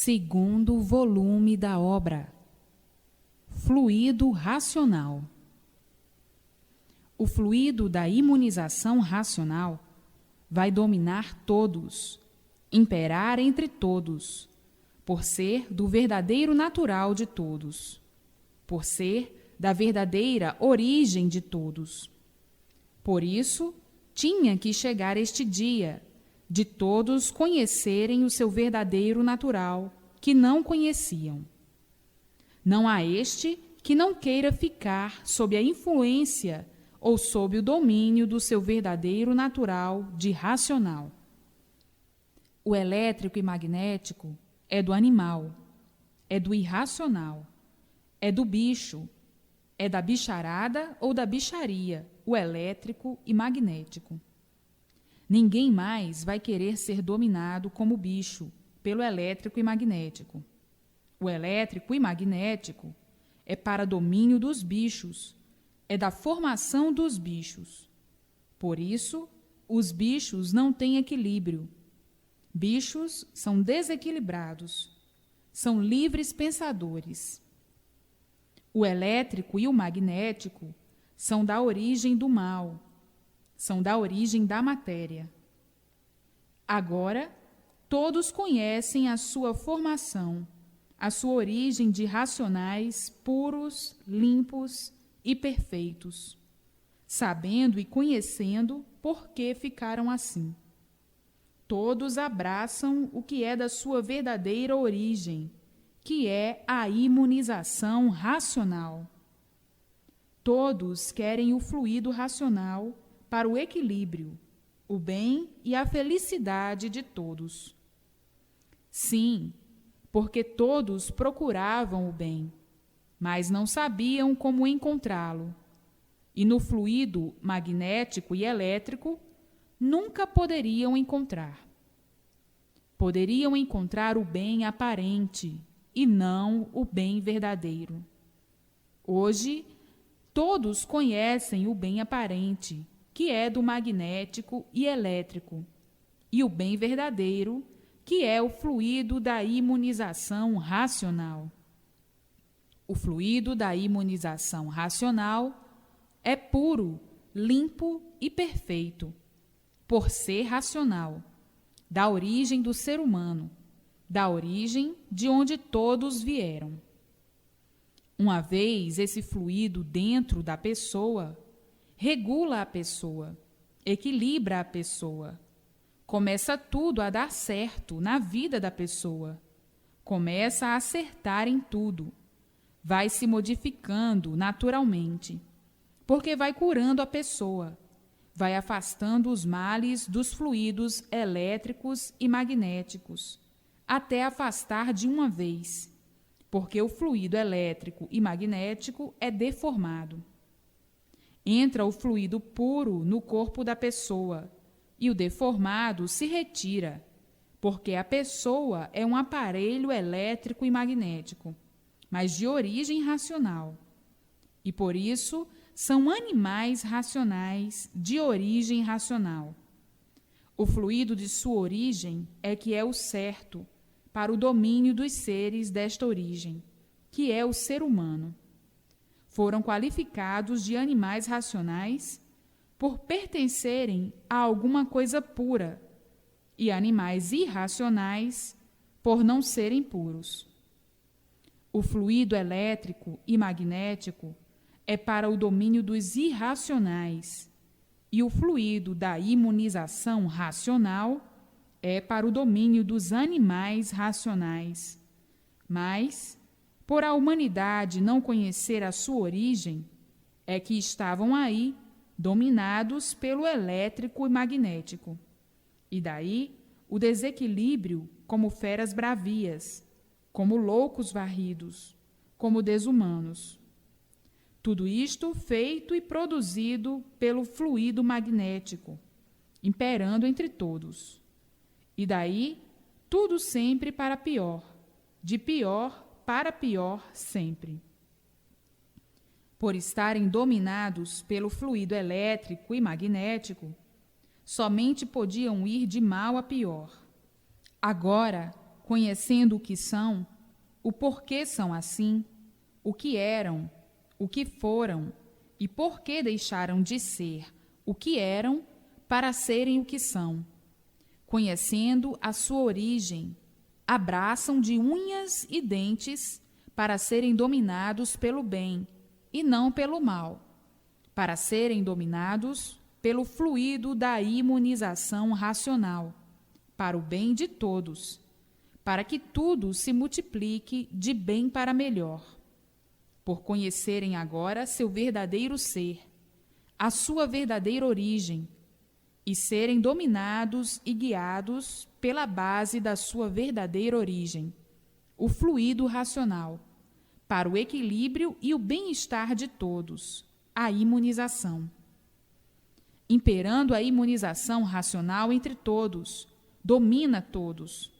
Segundo volume da obra. Fluido racional. O fluido da imunização racional vai dominar todos, imperar entre todos, por ser do verdadeiro natural de todos, por ser da verdadeira origem de todos. Por isso, tinha que chegar este dia de todos conhecerem o seu verdadeiro natural, que não conheciam. Não há este que não queira ficar sob a influência ou sob o domínio do seu verdadeiro natural de racional. O elétrico e magnético é do animal, é do irracional, é do bicho, é da bicharada ou da bicharia, o elétrico e magnético. Ninguém mais vai querer ser dominado como bicho pelo elétrico e magnético. O elétrico e magnético é para domínio dos bichos, é da formação dos bichos. Por isso, os bichos não têm equilíbrio. Bichos são desequilibrados, são livres pensadores. O elétrico e o magnético são da origem do mal, são da origem da matéria. Agora, todos conhecem a sua formação, a sua origem de racionais puros, limpos e perfeitos, sabendo e conhecendo por que ficaram assim. Todos abraçam o que é da sua verdadeira origem, que é a imunização racional. Todos querem o fluido racional para o equilíbrio, o bem e a felicidade de todos. Sim, porque todos procuravam o bem, mas não sabiam como encontrá-lo. E no fluido magnético e elétrico, nunca poderiam encontrar. Poderiam encontrar o bem aparente e não o bem verdadeiro. Hoje, todos conhecem o bem aparente, que é do magnético e elétrico, e o bem verdadeiro, que é o fluido da imunização racional. O fluido da imunização racional é puro, limpo e perfeito, por ser racional, da origem do ser humano, da origem de onde todos vieram. Uma vez esse fluido dentro da pessoa, regula a pessoa, equilibra a pessoa. Começa tudo a dar certo na vida da pessoa. Começa a acertar em tudo. Vai se modificando naturalmente, porque vai curando a pessoa, vai afastando os males dos fluidos elétricos e magnéticos, até afastar de uma vez, porque o fluido elétrico e magnético é deformado. Entra o fluido puro no corpo da pessoa e o deformado se retira, porque a pessoa é um aparelho elétrico e magnético, mas de origem racional. E por isso são animais racionais de origem racional. O fluido de sua origem é que é o certo para o domínio dos seres desta origem, que é o ser humano. Foram qualificados de animais racionais por pertencerem a alguma coisa pura, e animais irracionais por não serem puros. O fluido elétrico e magnético é para o domínio dos irracionais, e o fluido da imunização racional é para o domínio dos animais racionais. Mas, por a humanidade não conhecer a sua origem, é que estavam aí dominados pelo elétrico e magnético. E daí o desequilíbrio como feras bravias, como loucos varridos, como desumanos. Tudo isto feito e produzido pelo fluido magnético, imperando entre todos. E daí tudo sempre para pior, de pior para pior sempre. Por estarem dominados pelo fluido elétrico e magnético, somente podiam ir de mal a pior. Agora, conhecendo o que são, o porquê são assim, o que eram, o que foram e por que deixaram de ser o que eram para serem o que são. Conhecendo a sua origem, abraçam de unhas e dentes para serem dominados pelo bem e não pelo mal, para serem dominados pelo fluido da imunização racional, para o bem de todos, para que tudo se multiplique de bem para melhor, por conhecerem agora seu verdadeiro ser, a sua verdadeira origem, e serem dominados e guiados pela base da sua verdadeira origem, o fluido racional, para o equilíbrio e o bem-estar de todos, a imunização. Imperando a imunização racional entre todos, domina todos.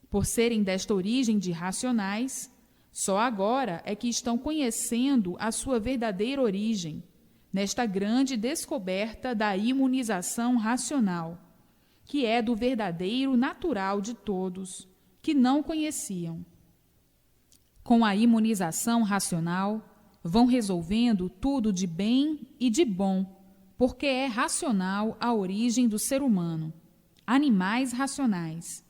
Por serem desta origem de racionais, só agora é que estão conhecendo a sua verdadeira origem, nesta grande descoberta da imunização racional, que é do verdadeiro natural de todos, que não conheciam. Com a imunização racional, vão resolvendo tudo de bem e de bom, porque é racional a origem do ser humano, animais racionais.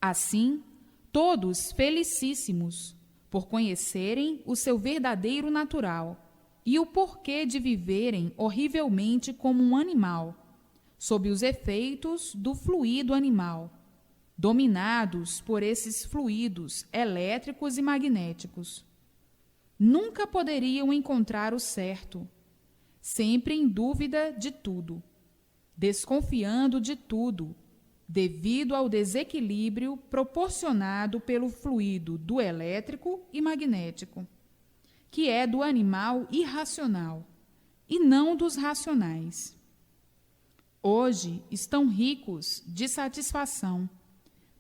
Assim, todos felicíssimos, por conhecerem o seu verdadeiro natural e o porquê de viverem horrivelmente como um animal, sob os efeitos do fluido animal, dominados por esses fluidos elétricos e magnéticos. Nunca poderiam encontrar o certo, sempre em dúvida de tudo, desconfiando de tudo, devido ao desequilíbrio proporcionado pelo fluido do elétrico e magnético, que é do animal irracional e não dos racionais. Hoje estão ricos de satisfação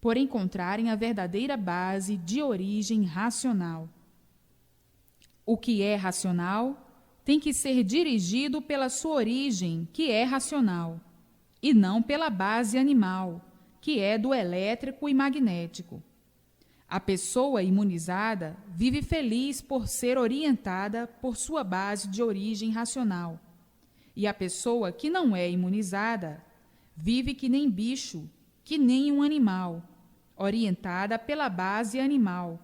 por encontrarem a verdadeira base de origem racional. O que é racional tem que ser dirigido pela sua origem, que é racional, e não pela base animal, que é do elétrico e magnético. A pessoa imunizada vive feliz por ser orientada por sua base de origem racional. E a pessoa que não é imunizada vive que nem bicho, que nem um animal, orientada pela base animal,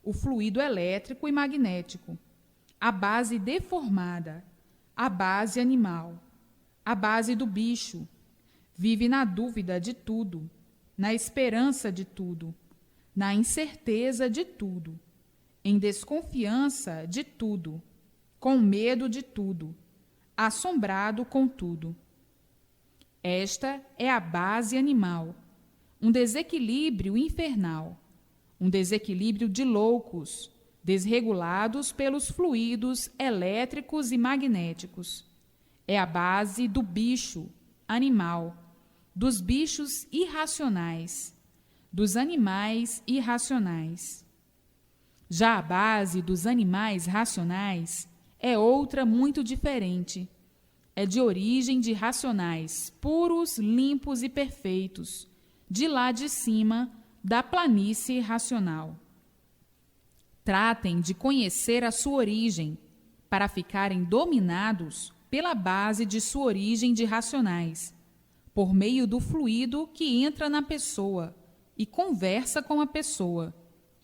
o fluido elétrico e magnético, a base deformada, a base animal, a base do bicho. Vive na dúvida de tudo, na esperança de tudo, na incerteza de tudo, em desconfiança de tudo, com medo de tudo, assombrado com tudo. Esta é a base animal, um desequilíbrio infernal, um desequilíbrio de loucos, desregulados pelos fluidos elétricos e magnéticos. É a base do bicho, animal, dos bichos irracionais, dos animais irracionais. Já a base dos animais racionais é outra muito diferente. É de origem de racionais puros, limpos e perfeitos, de lá de cima da planície racional. Tratem de conhecer a sua origem, para ficarem dominados pela base de sua origem de racionais, por meio do fluido que entra na pessoa e conversa com a pessoa,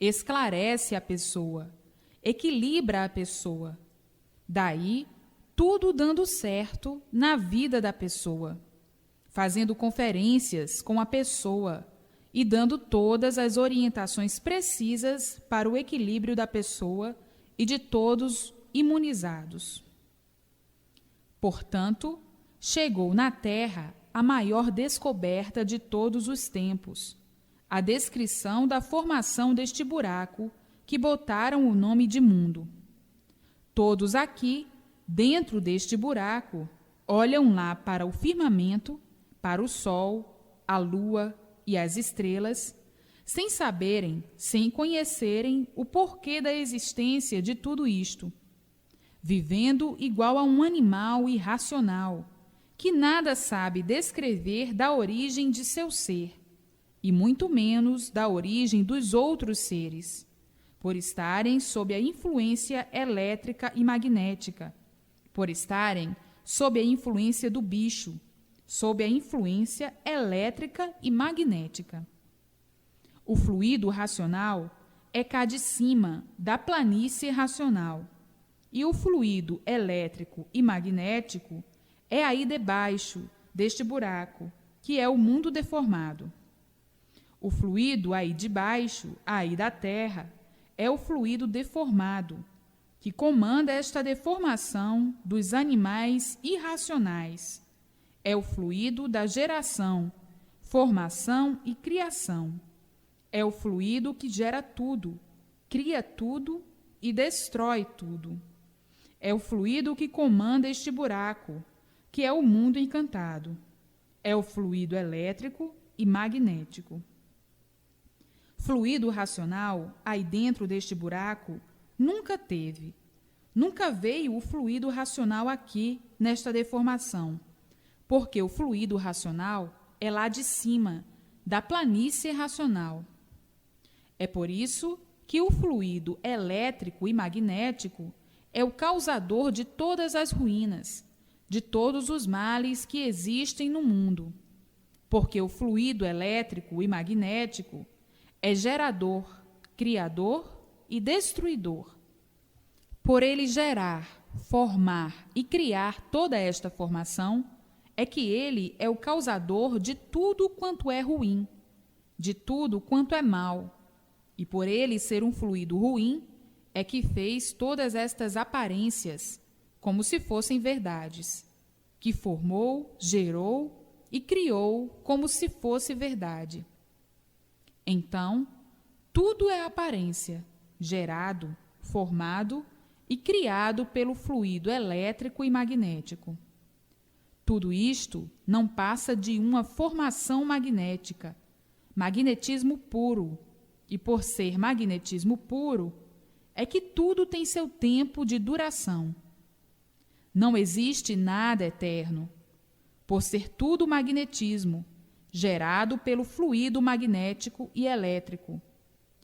esclarece a pessoa, equilibra a pessoa. Daí, tudo dando certo na vida da pessoa, fazendo conferências com a pessoa e dando todas as orientações precisas para o equilíbrio da pessoa e de todos imunizados. Portanto, chegou na Terra a maior descoberta de todos os tempos, a descrição da formação deste buraco que botaram o nome de mundo. Todos aqui, dentro deste buraco, olham lá para o firmamento, para o sol, a lua e as estrelas, sem saberem, sem conhecerem o porquê da existência de tudo isto, vivendo igual a um animal irracional, que nada sabe descrever da origem de seu ser, e muito menos da origem dos outros seres, por estarem sob a influência elétrica e magnética, por estarem sob a influência do bicho, sob a influência elétrica e magnética. O fluido racional é cá de cima da planície racional, e o fluido elétrico e magnético é aí debaixo deste buraco, que é o mundo deformado. O fluido aí de baixo, aí da terra, é o fluido deformado, que comanda esta deformação dos animais irracionais. É o fluido da geração, formação e criação. É o fluido que gera tudo, cria tudo e destrói tudo. É o fluido que comanda este buraco, que é o mundo encantado. É o fluido elétrico e magnético. Fluido racional, aí dentro deste buraco, nunca teve. Nunca veio o fluido racional aqui, nesta deformação, porque o fluido racional é lá de cima, da planície racional. É por isso que o fluido elétrico e magnético é o causador de todas as ruínas, de todos os males que existem no mundo, porque o fluido elétrico e magnético é gerador, criador e destruidor. Por ele gerar, formar e criar toda esta formação, é que ele é o causador de tudo quanto é ruim, de tudo quanto é mal. E por ele ser um fluido ruim, é que fez todas estas aparências, como se fossem verdades, que formou, gerou e criou como se fosse verdade. Então, tudo é aparência, gerado, formado e criado pelo fluido elétrico e magnético. Tudo isto não passa de uma formação magnética, magnetismo puro, e por ser magnetismo puro, é que tudo tem seu tempo de duração. Não existe nada eterno, por ser tudo magnetismo, gerado pelo fluido magnético e elétrico.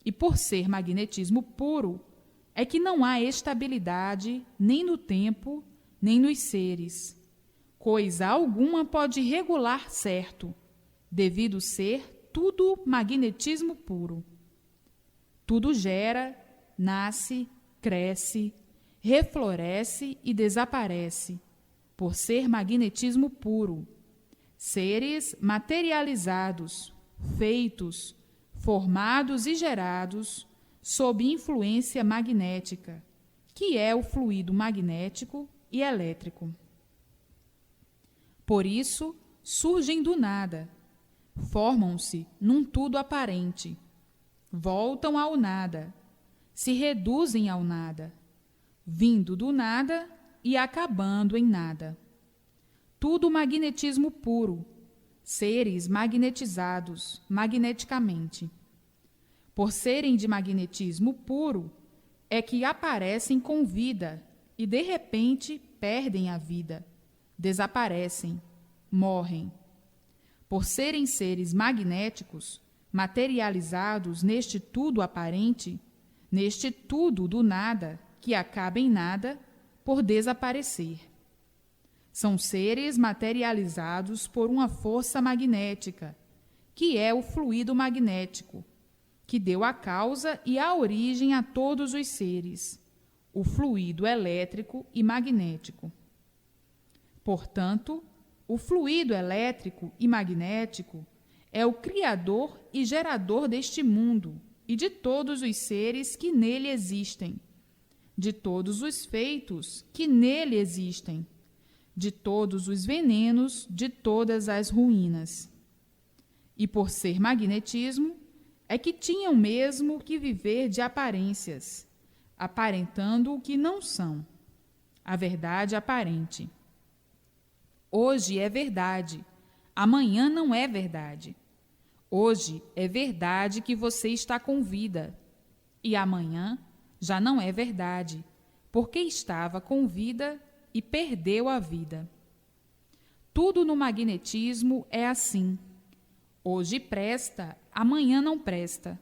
E por ser magnetismo puro, é que não há estabilidade nem no tempo, nem nos seres. Coisa alguma pode regular certo, devido ser tudo magnetismo puro. Tudo gera, nasce, cresce, refloresce e desaparece, por ser magnetismo puro. Seres materializados, feitos, formados e gerados sob influência magnética, que é o fluido magnético e elétrico. Por isso, surgem do nada, formam-se num tudo aparente, voltam ao nada, se reduzem ao nada, vindo do nada e acabando em nada. Tudo magnetismo puro, seres magnetizados magneticamente. Por serem de magnetismo puro, é que aparecem com vida e, de repente, perdem a vida, desaparecem, morrem. Por serem seres magnéticos, materializados neste tudo aparente, neste tudo do nada, que acaba em nada, por desaparecer. São seres materializados por uma força magnética, que é o fluido magnético, que deu a causa e a origem a todos os seres, o fluido elétrico e magnético. Portanto, o fluido elétrico e magnético é o criador e gerador deste mundo e de todos os seres que nele existem, de todos os feitos que nele existem, de todos os venenos, de todas as ruínas. E por ser magnetismo, é que tinham mesmo que viver de aparências, aparentando o que não são, a verdade aparente. Hoje é verdade, amanhã não é verdade. Hoje é verdade que você está com vida, e amanhã já não é verdade, porque estava com vida e perdeu a vida. Tudo no magnetismo é assim. Hoje presta, amanhã não presta.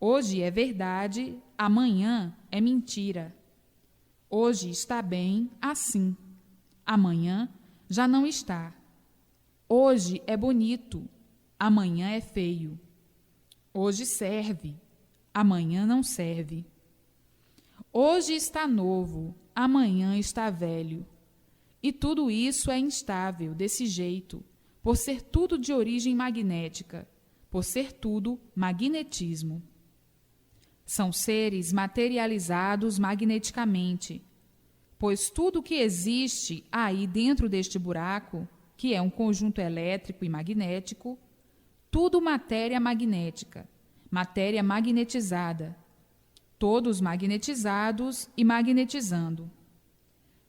Hoje é verdade, amanhã é mentira. Hoje está bem assim, amanhã já não está. Hoje é bonito, amanhã é feio. Hoje serve, amanhã não serve. Hoje está novo, amanhã está velho. E tudo isso é instável, desse jeito, por ser tudo de origem magnética, por ser tudo magnetismo. São seres materializados magneticamente, pois tudo que existe aí dentro deste buraco, que é um conjunto elétrico e magnético, tudo matéria magnética, matéria magnetizada, todos magnetizados e magnetizando.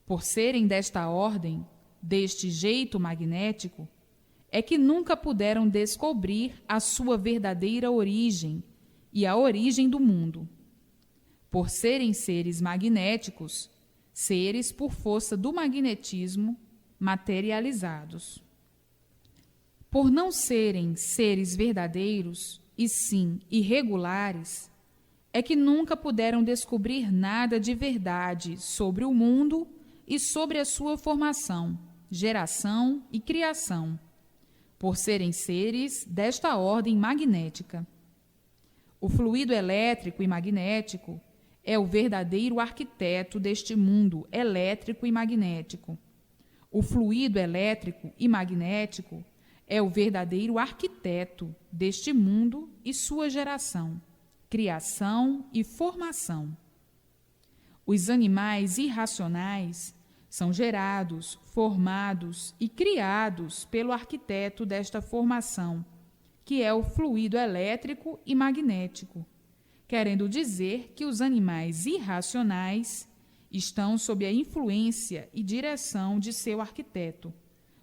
Por serem desta ordem, deste jeito magnético, é que nunca puderam descobrir a sua verdadeira origem e a origem do mundo. Por serem seres magnéticos, seres por força do magnetismo materializados. Por não serem seres verdadeiros, e sim irregulares, é que nunca puderam descobrir nada de verdade sobre o mundo e sobre a sua formação, geração e criação, por serem seres desta ordem magnética. O fluido elétrico e magnético é o verdadeiro arquiteto deste mundo elétrico e magnético. O fluido elétrico e magnético é o verdadeiro arquiteto deste mundo e sua geração, criação e formação. Os animais irracionais são gerados, formados e criados pelo arquiteto desta formação, que é o fluido elétrico e magnético, querendo dizer que os animais irracionais estão sob a influência e direção de seu arquiteto,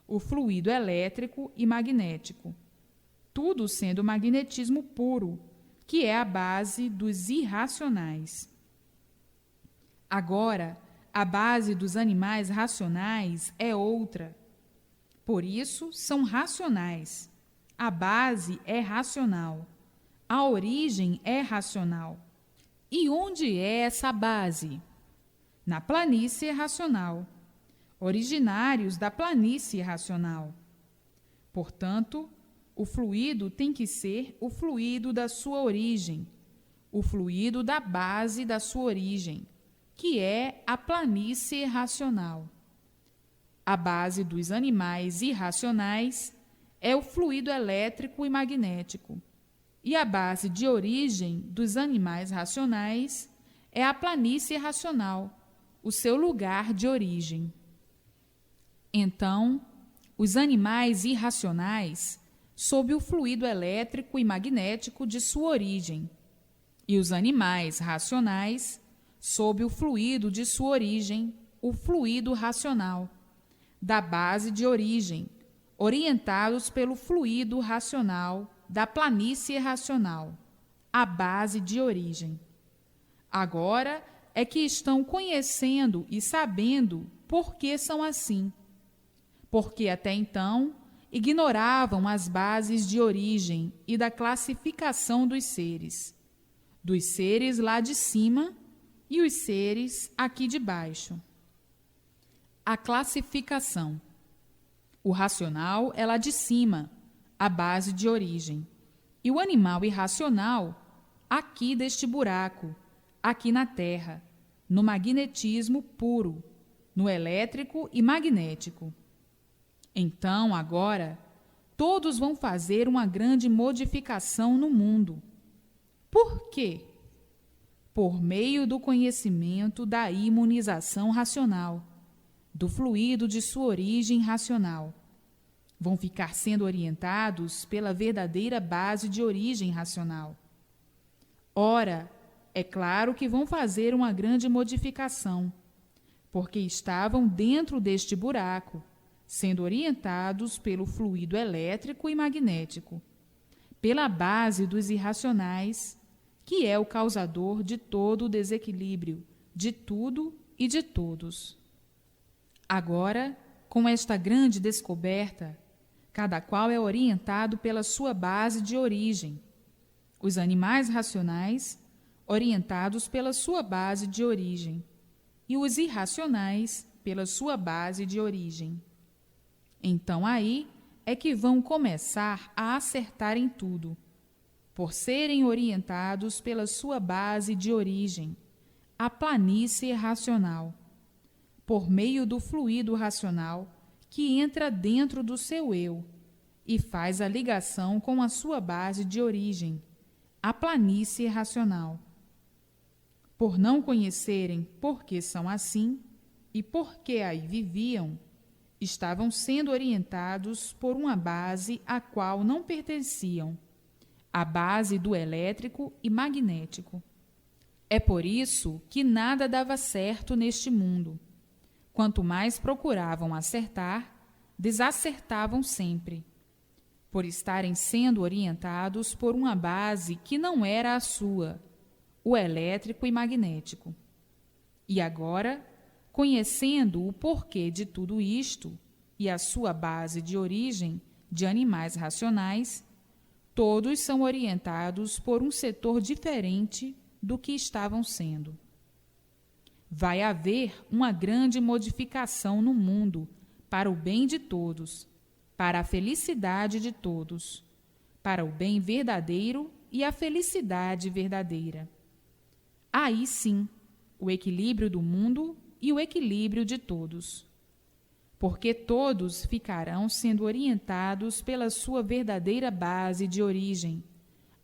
o fluido elétrico e magnético, tudo sendo magnetismo puro, que é a base dos irracionais. Agora, a base dos animais racionais é outra. Por isso, são racionais. A base é racional. A origem é racional. E onde é essa base? Na planície racional. Originários da planície racional. Portanto, o fluido tem que ser o fluido da sua origem, o fluido da base da sua origem, que é a planície racional. A base dos animais irracionais é o fluido elétrico e magnético, e a base de origem dos animais racionais é a planície racional, o seu lugar de origem. Então, os animais irracionais sob o fluido elétrico e magnético de sua origem, e os animais racionais sob o fluido de sua origem, o fluido racional, da base de origem, orientados pelo fluido racional da planície racional, a base de origem. Agora é que estão conhecendo e sabendo por que são assim, porque até então ignoravam as bases de origem e da classificação dos seres lá de cima e os seres aqui de baixo. A classificação. O racional é lá de cima, a base de origem, e o animal irracional aqui deste buraco, aqui na Terra, no magnetismo puro, no elétrico e magnético. Então, agora, todos vão fazer uma grande modificação no mundo. Por quê? Por meio do conhecimento da imunização racional, do fluido de sua origem racional. Vão ficar sendo orientados pela verdadeira base de origem racional. Ora, é claro que vão fazer uma grande modificação, porque estavam dentro deste buraco, sendo orientados pelo fluido elétrico e magnético, pela base dos irracionais, que é o causador de todo o desequilíbrio, de tudo e de todos. Agora, com esta grande descoberta, cada qual é orientado pela sua base de origem, os animais racionais, orientados pela sua base de origem, e os irracionais, pela sua base de origem. Então aí é que vão começar a acertar em tudo, por serem orientados pela sua base de origem, a planície racional, por meio do fluido racional que entra dentro do seu eu e faz a ligação com a sua base de origem, a planície racional. Por não conhecerem por que são assim e por que aí viviam, estavam sendo orientados por uma base a qual não pertenciam, a base do elétrico e magnético. É por isso que nada dava certo neste mundo. Quanto mais procuravam acertar, desacertavam sempre, por estarem sendo orientados por uma base que não era a sua, o elétrico e magnético. E agora, conhecendo o porquê de tudo isto e a sua base de origem de animais racionais, todos são orientados por um setor diferente do que estavam sendo. Vai haver uma grande modificação no mundo para o bem de todos, para a felicidade de todos, para o bem verdadeiro e a felicidade verdadeira. Aí sim, o equilíbrio do mundo e o equilíbrio de todos. Porque todos ficarão sendo orientados pela sua verdadeira base de origem,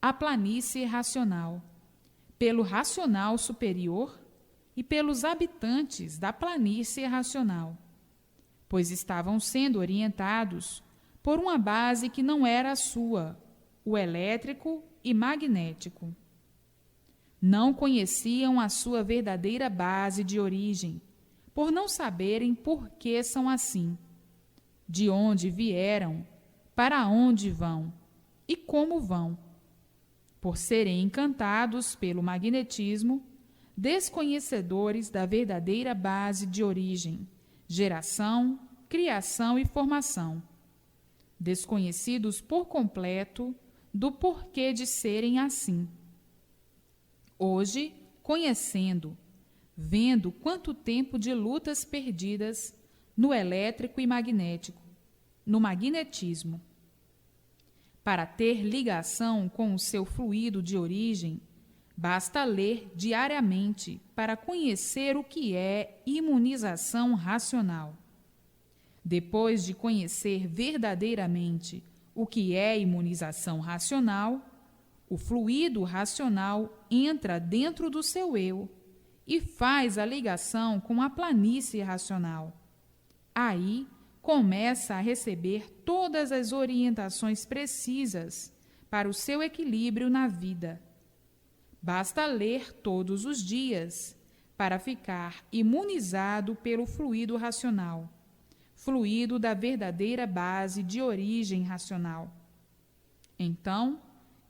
a planície racional, pelo racional superior e pelos habitantes da planície racional, pois estavam sendo orientados por uma base que não era a sua, o elétrico e magnético. Não conheciam a sua verdadeira base de origem, por não saberem por que são assim, de onde vieram, para onde vão e como vão. Por serem encantados pelo magnetismo, desconhecedores da verdadeira base de origem, geração, criação e formação, desconhecidos por completo do porquê de serem assim. Hoje, conhecendo, vendo quanto tempo de lutas perdidas no elétrico e magnético, no magnetismo. Para ter ligação com o seu fluido de origem, basta ler diariamente para conhecer o que é imunização racional. Depois de conhecer verdadeiramente o que é imunização racional, o fluido racional entra dentro do seu eu e faz a ligação com a planície racional. Aí começa a receber todas as orientações precisas para o seu equilíbrio na vida. Basta ler todos os dias para ficar imunizado pelo fluido racional, fluido da verdadeira base de origem racional. Então,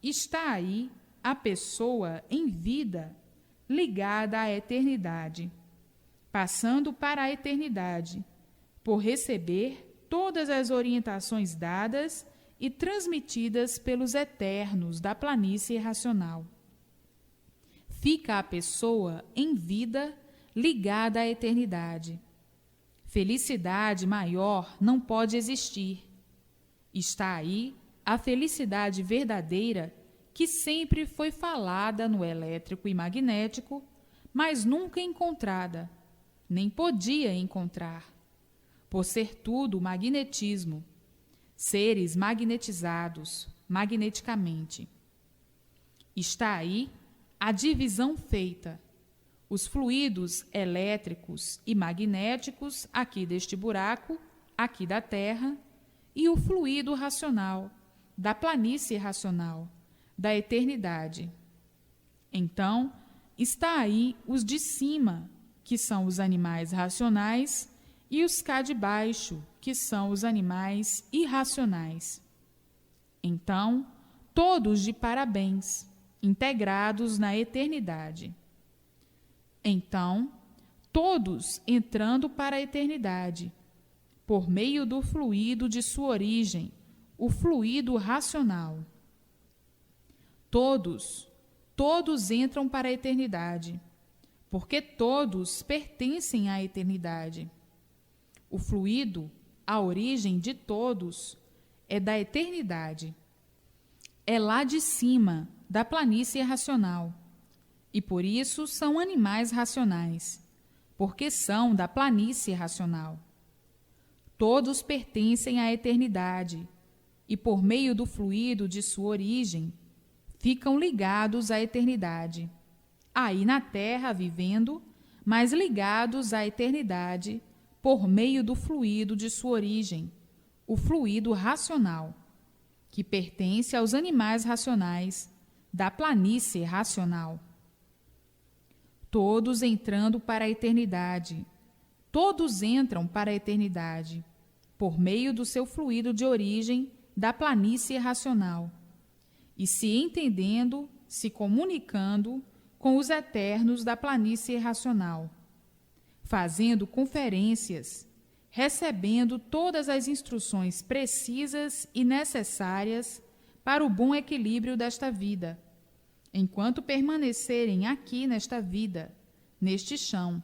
está aí a pessoa em vida ligada à eternidade, passando para a eternidade, por receber todas as orientações dadas e transmitidas pelos eternos da planície racional. Fica a pessoa em vida ligada à eternidade. Felicidade maior não pode existir. Está aí a felicidade verdadeira que sempre foi falada no elétrico e magnético, mas nunca encontrada, nem podia encontrar, por ser tudo magnetismo, seres magnetizados magneticamente. Está aí a divisão feita, os fluidos elétricos e magnéticos aqui deste buraco, aqui da Terra, e o fluido racional, da planície racional, da eternidade. Então, está aí os de cima, que são os animais racionais, e os cá de baixo, que são os animais irracionais. Então, todos de parabéns, integrados na eternidade. Então, todos entrando para a eternidade, por meio do fluido de sua origem, o fluido racional. Todos entram para a eternidade, porque todos pertencem à eternidade. O fluido, a origem de todos, é da eternidade. É lá de cima, da planície racional. E por isso são animais racionais, porque são da planície racional. Todos pertencem à eternidade, e por meio do fluido de sua origem, ficam ligados à eternidade, aí na terra vivendo, mas ligados à eternidade por meio do fluido de sua origem, o fluido racional, que pertence aos animais racionais, da planície racional. Todos entrando para a eternidade, todos entram para a eternidade, por meio do seu fluido de origem, da planície racional, e se entendendo, se comunicando com os eternos da planície racional, fazendo conferências, recebendo todas as instruções precisas e necessárias para o bom equilíbrio desta vida, enquanto permanecerem aqui nesta vida, neste chão,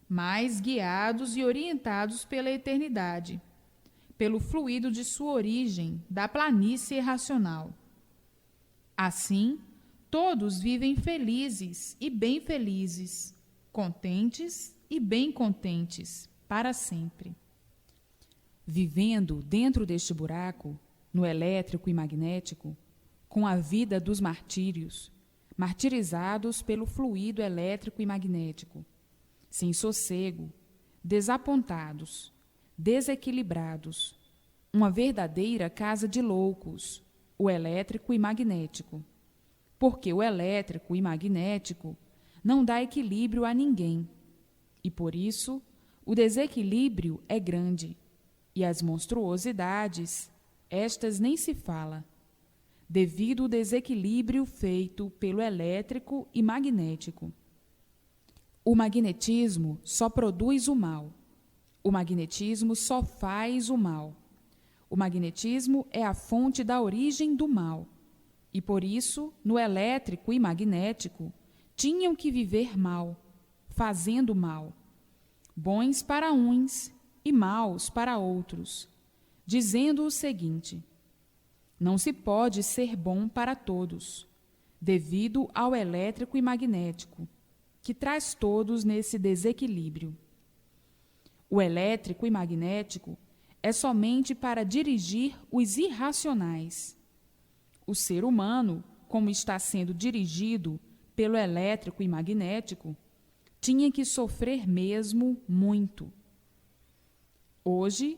mas guiados e orientados pela eternidade, pelo fluido de sua origem, da planície racional. Assim, todos vivem felizes e bem felizes, contentes e bem contentes, para sempre. Vivendo dentro deste buraco, no elétrico e magnético, com a vida dos martírios, martirizados pelo fluido elétrico e magnético, sem sossego, desapontados, desequilibrados, uma verdadeira casa de loucos, o elétrico e magnético, porque o elétrico e magnético não dá equilíbrio a ninguém, e por isso o desequilíbrio é grande, e as monstruosidades, estas nem se fala, devido ao desequilíbrio feito pelo elétrico e magnético. O magnetismo só produz o mal. O magnetismo só faz o mal. O magnetismo é a fonte da origem do mal. E por isso, no elétrico e magnético, tinham que viver mal, fazendo mal, bons para uns e maus para outros, dizendo o seguinte: não se pode ser bom para todos, devido ao elétrico e magnético, que traz todos nesse desequilíbrio. O elétrico e magnético é somente para dirigir os irracionais. O ser humano, como está sendo dirigido pelo elétrico e magnético, tinha que sofrer mesmo muito. Hoje,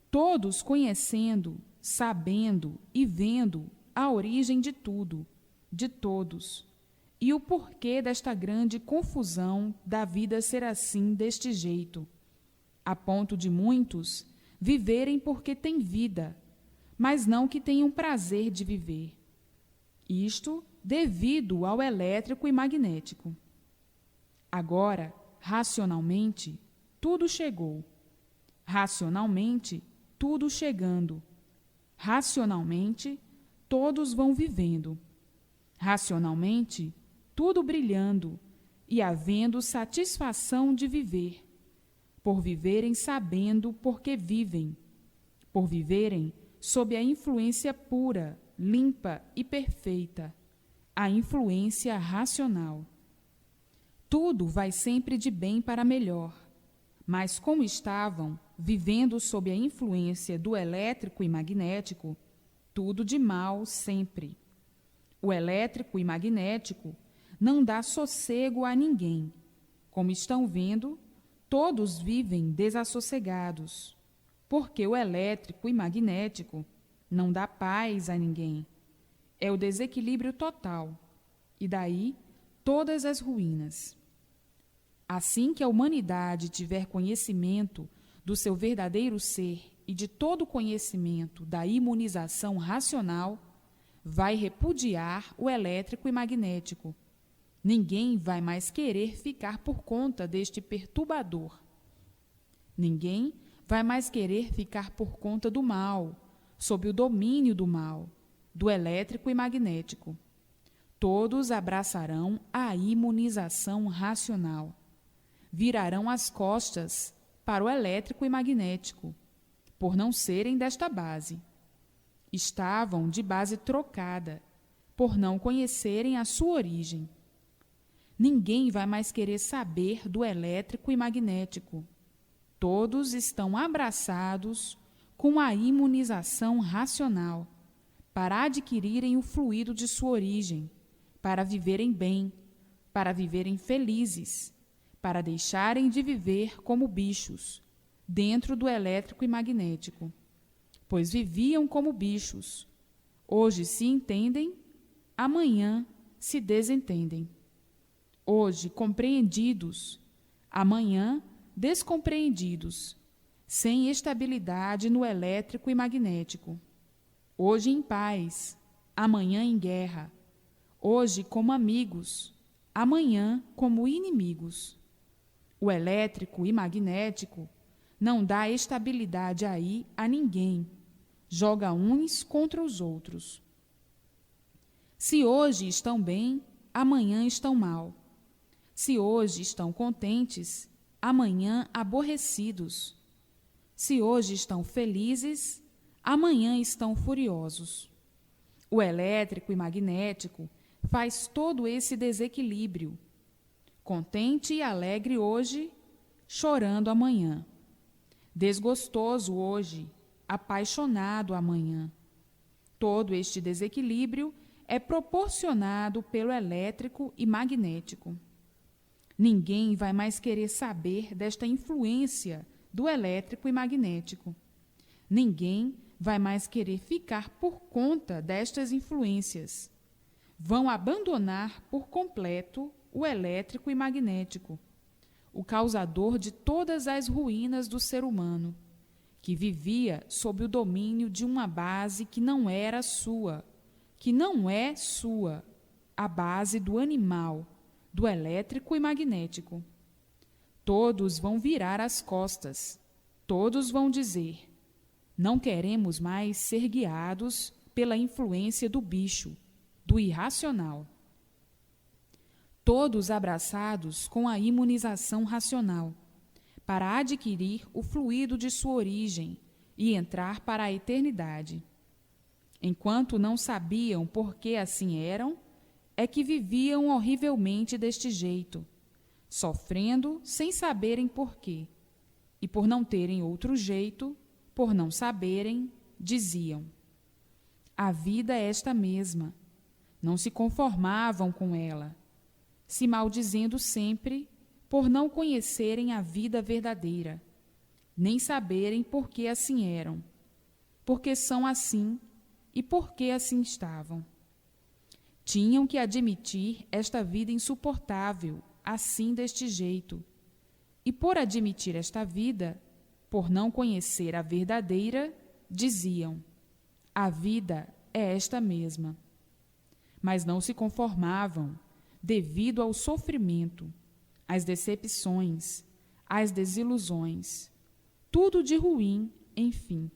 todos conhecendo, sabendo e vendo a origem de tudo, de todos, e o porquê desta grande confusão da vida ser assim deste jeito, a ponto de muitos viverem porque têm vida, mas não que tenham prazer de viver. Isto devido ao elétrico e magnético. Agora, racionalmente, tudo chegou. Racionalmente, tudo chegando. Racionalmente, todos vão vivendo. Racionalmente, tudo brilhando e havendo satisfação de viver, por viverem sabendo porque vivem, por viverem sob a influência pura, limpa e perfeita, a influência racional. Tudo vai sempre de bem para melhor, mas como estavam vivendo sob a influência do elétrico e magnético, tudo de mal sempre. O elétrico e magnético não dá sossego a ninguém. Como estão vendo, todos vivem desassossegados, porque o elétrico e magnético não dá paz a ninguém. É o desequilíbrio total, e daí todas as ruínas. Assim que a humanidade tiver conhecimento do seu verdadeiro ser e de todo o conhecimento da imunização racional, vai repudiar o elétrico e magnético. Ninguém vai mais querer ficar por conta deste perturbador. Ninguém vai mais querer ficar por conta do mal, sob o domínio do mal, do elétrico e magnético. Todos abraçarão a imunização racional. Virarão as costas para o elétrico e magnético, por não serem desta base. Estavam de base trocada, por não conhecerem a sua origem. Ninguém vai mais querer saber do elétrico e magnético. Todos estão abraçados com a imunização racional, para adquirirem o fluido de sua origem, para viverem bem, para viverem felizes, para deixarem de viver como bichos, dentro do elétrico e magnético, pois viviam como bichos. Hoje se entendem, amanhã se desentendem. Hoje compreendidos, amanhã descompreendidos, sem estabilidade no elétrico e magnético. Hoje em paz, amanhã em guerra. Hoje como amigos, amanhã como inimigos. O elétrico e magnético não dá estabilidade aí a ninguém, joga uns contra os outros. Se hoje estão bem, amanhã estão mal. Se hoje estão contentes, amanhã aborrecidos. Se hoje estão felizes, amanhã estão furiosos. O elétrico e magnético faz todo esse desequilíbrio. Contente e alegre hoje, chorando amanhã. Desgostoso hoje, apaixonado amanhã. Todo este desequilíbrio é proporcionado pelo elétrico e magnético. Ninguém vai mais querer saber desta influência do elétrico e magnético. Ninguém vai mais querer ficar por conta destas influências. Vão abandonar por completo o elétrico e magnético, o causador de todas as ruínas do ser humano, que vivia sob o domínio de uma base que não era sua, que não é sua, a base do animal, do elétrico e magnético. Todos vão virar as costas, todos vão dizer: não queremos mais ser guiados pela influência do bicho, do irracional. Todos abraçados com a imunização racional, para adquirir o fluido de sua origem e entrar para a eternidade. Enquanto não sabiam por que assim eram, é que viviam horrivelmente deste jeito, sofrendo sem saberem por quê, e por não terem outro jeito, por não saberem, diziam: a vida é esta mesma. Não se conformavam com ela, se maldizendo sempre por não conhecerem a vida verdadeira, nem saberem por que assim eram, porque são assim e por que assim estavam. Tinham que admitir esta vida insuportável, assim deste jeito, e por admitir esta vida, por não conhecer a verdadeira, diziam: a vida é esta mesma. Mas não se conformavam, devido ao sofrimento, às decepções, às desilusões, tudo de ruim, enfim.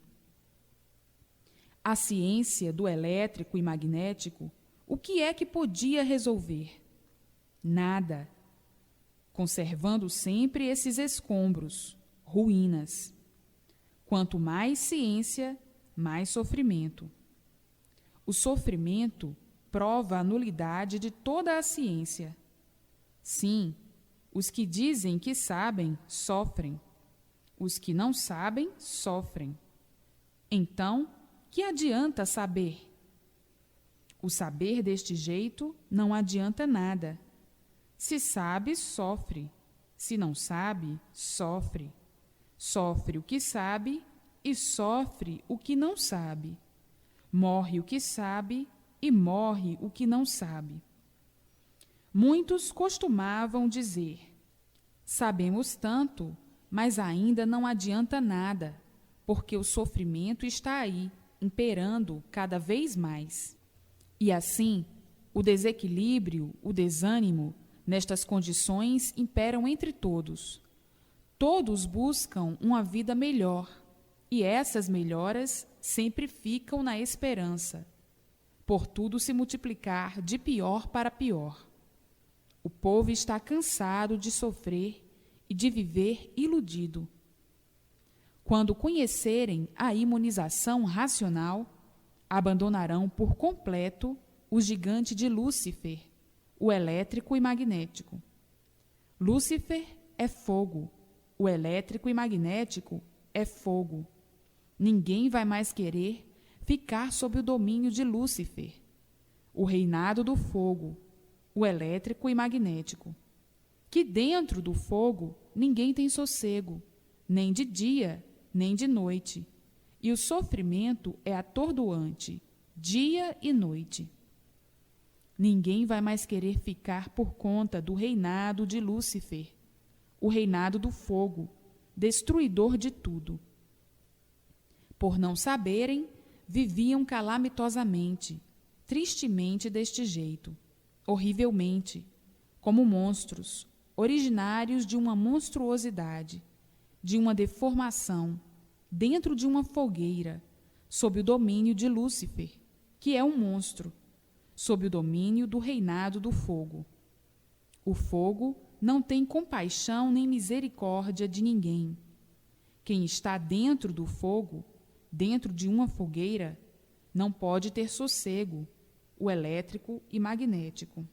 A ciência do elétrico e magnético, o que é que podia resolver? Nada. Conservando sempre esses escombros, ruínas. Quanto mais ciência, mais sofrimento. O sofrimento prova a nulidade de toda a ciência. Sim, os que dizem que sabem, sofrem. Os que não sabem, sofrem. Então, que adianta saber? O saber deste jeito não adianta nada. Se sabe, sofre. Se não sabe, sofre. Sofre o que sabe e sofre o que não sabe. Morre o que sabe e morre o que não sabe. Muitos costumavam dizer: sabemos tanto, mas ainda não adianta nada, porque o sofrimento está aí, imperando cada vez mais. E assim, o desequilíbrio, o desânimo, nestas condições imperam entre todos. Todos buscam uma vida melhor, e essas melhoras sempre ficam na esperança. por tudo se multiplicar de pior para pior. O povo está cansado de sofrer e de viver iludido. Quando conhecerem a imunização racional, abandonarão por completo o gigante de Lúcifer, o elétrico e magnético. Lúcifer é fogo, o elétrico e magnético é fogo. Ninguém vai mais querer ficar sob o domínio de Lúcifer, o reinado do fogo, o elétrico e magnético. Que dentro do fogo ninguém tem sossego, nem de dia, nem de noite, e o sofrimento é atordoante, dia e noite. Ninguém vai mais querer ficar por conta do reinado de Lúcifer, o reinado do fogo, destruidor de tudo. Por não saberem, viviam calamitosamente, tristemente deste jeito, horrivelmente, como monstros, originários de uma monstruosidade, de uma deformação, dentro de uma fogueira, sob o domínio de Lúcifer, que é um monstro, sob o domínio do reinado do fogo. O fogo não tem compaixão nem misericórdia de ninguém. Quem está dentro do fogo, dentro de uma fogueira, não pode ter sossego, o elétrico e magnético.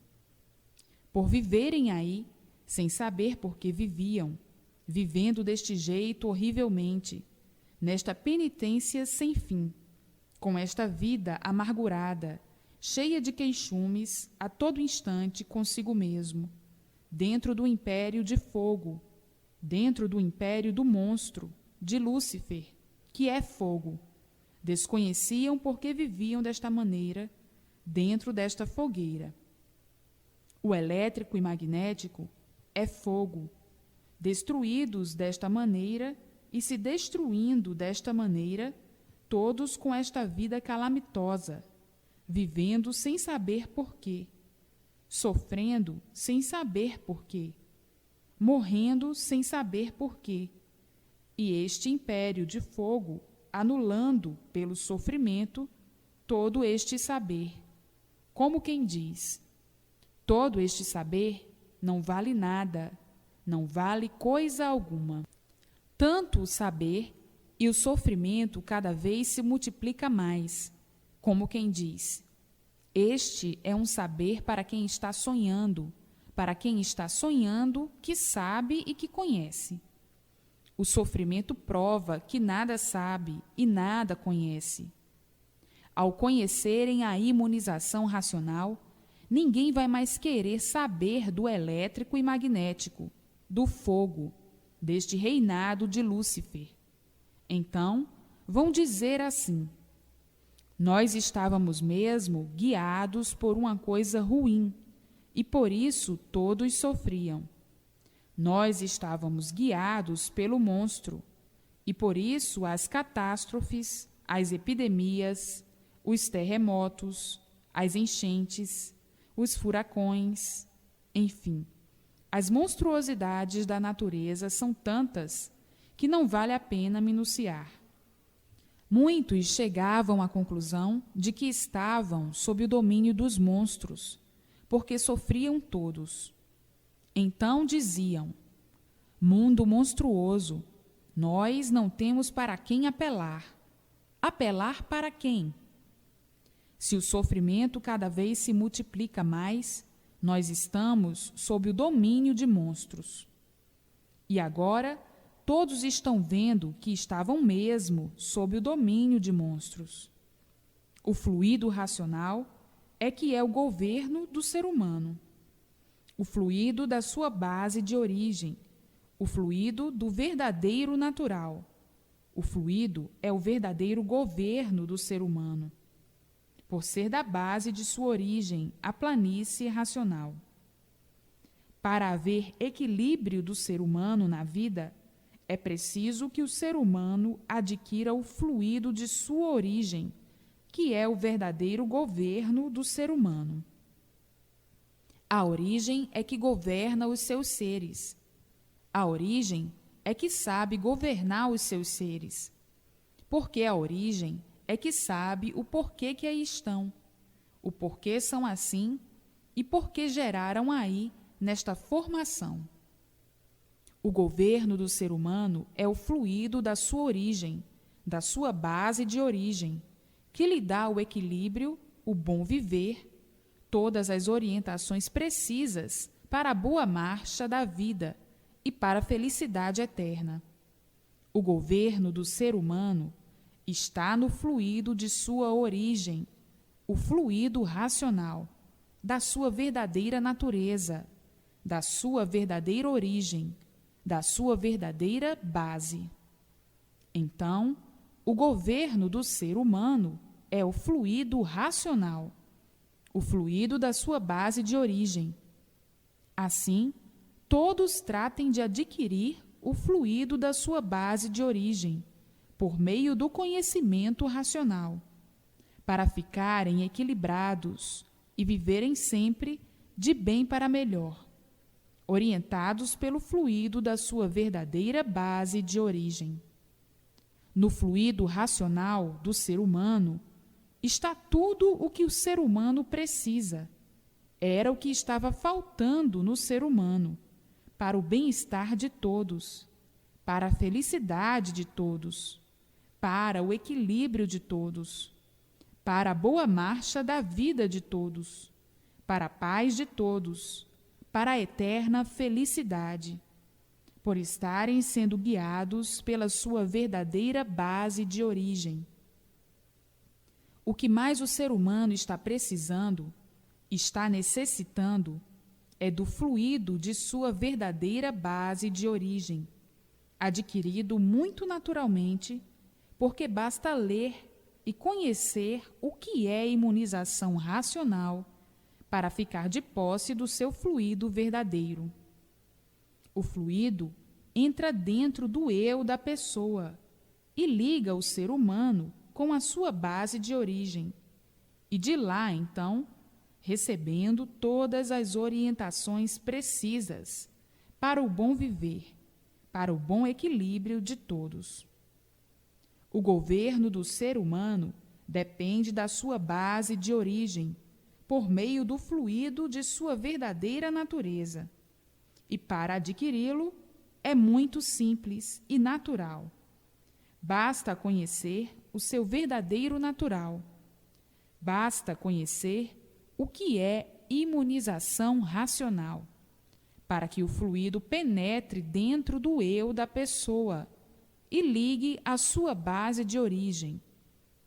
Por viverem aí, sem saber por que viviam, vivendo deste jeito horrivelmente, nesta penitência sem fim, com esta vida amargurada, cheia de queixumes a todo instante consigo mesmo, dentro do império de fogo, dentro do império do monstro, de Lúcifer, que é fogo. Desconheciam por que viviam desta maneira, dentro desta fogueira. O elétrico e magnético é fogo, destruídos desta maneira e se destruindo desta maneira, todos com esta vida calamitosa, vivendo sem saber porquê, sofrendo sem saber porquê, morrendo sem saber porquê, e este império de fogo anulando pelo sofrimento todo este saber, como quem diz: todo este saber não vale nada, não vale coisa alguma. Tanto o saber e o sofrimento cada vez se multiplica mais, como quem diz: este é um saber para quem está sonhando que sabe e que conhece. O sofrimento prova que nada sabe e nada conhece. Ao conhecerem a imunização racional, ninguém vai mais querer saber do elétrico e magnético, do fogo, deste reinado de Lúcifer. Então, vão dizer assim: nós estávamos mesmo guiados por uma coisa ruim, e por isso todos sofriam. Nós estávamos guiados pelo monstro, e por isso as catástrofes, as epidemias, os terremotos, as enchentes, os furacões, enfim, as monstruosidades da natureza são tantas que não vale a pena minuciar. Muitos chegavam à conclusão de que estavam sob o domínio dos monstros, porque sofriam todos. Então diziam: mundo monstruoso, nós não temos para quem apelar. Apelar para quem? Se o sofrimento cada vez se multiplica mais, nós estamos sob o domínio de monstros. E agora, todos estão vendo que estavam mesmo sob o domínio de monstros. O fluido racional é que é o governo do ser humano. O fluido da sua base de origem, o fluido do verdadeiro natural. O fluido é o verdadeiro governo do ser humano, por ser da base de sua origem, a planície racional. Para haver equilíbrio do ser humano na vida, é preciso que o ser humano adquira o fluido de sua origem, que é o verdadeiro governo do ser humano. A origem é que governa os seus seres. A origem é que sabe governar os seus seres. Porque a origem é que sabe o porquê que aí estão, o porquê são assim e por que geraram aí nesta formação. O governo do ser humano é o fluido da sua origem, da sua base de origem, que lhe dá o equilíbrio, o bom viver, todas as orientações precisas para a boa marcha da vida e para a felicidade eterna. O governo do ser humano está no fluido de sua origem, o fluido racional, da sua verdadeira natureza, da sua verdadeira origem, da sua verdadeira base. Então, o governo do ser humano é o fluido racional, o fluido da sua base de origem. Assim, todos tratem de adquirir o fluido da sua base de origem, por meio do conhecimento racional, para ficarem equilibrados e viverem sempre de bem para melhor, orientados pelo fluido da sua verdadeira base de origem. No fluido racional do ser humano está tudo o que o ser humano precisa. Era o que estava faltando no ser humano, para o bem-estar de todos, para a felicidade de todos, para o equilíbrio de todos, para a boa marcha da vida de todos, para a paz de todos, para a eterna felicidade, por estarem sendo guiados pela sua verdadeira base de origem. O que mais o ser humano está precisando, está necessitando, é do fluido de sua verdadeira base de origem, adquirido muito naturalmente, porque basta ler e conhecer o que é imunização racional para ficar de posse do seu fluido verdadeiro. O fluido entra dentro do eu da pessoa e liga o ser humano com a sua base de origem, e de lá, então, recebendo todas as orientações precisas para o bom viver, para o bom equilíbrio de todos. O governo do ser humano depende da sua base de origem, por meio do fluido de sua verdadeira natureza. E para adquiri-lo é muito simples e natural. Basta conhecer o seu verdadeiro natural. Basta conhecer o que é imunização racional, para que o fluido penetre dentro do eu da pessoa e ligue a sua base de origem,